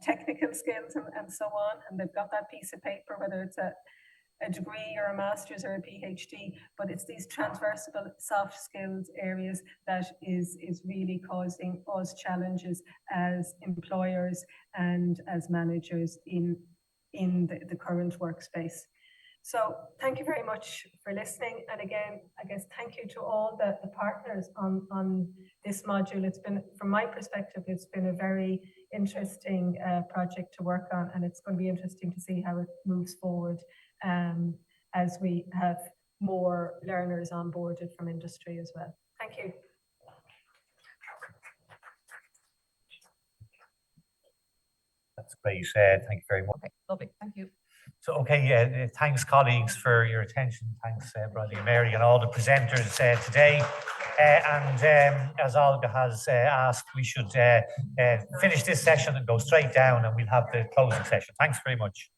S12: technical skills and so on, and they've got that piece of paper, whether it's a degree or a master's or a PhD, but it's these transversal soft skills areas that is really causing us challenges as employers and as managers in the current workspace. So thank you very much for listening. And again, I guess thank you to all the partners on this module. It's been, from my perspective, it's been a very interesting project to work on, and it's going to be interesting to see how it moves forward as we have more learners onboarded from industry as well. Thank you.
S1: That's great. Thank you very much.
S6: Okay, lovely. Thank you.
S1: So, okay, thanks colleagues for your attention. Thanks Bradley and Mary and all the presenters today. As Olga has asked, we should finish this session and go straight down, and we'll have the closing session. Thanks very much.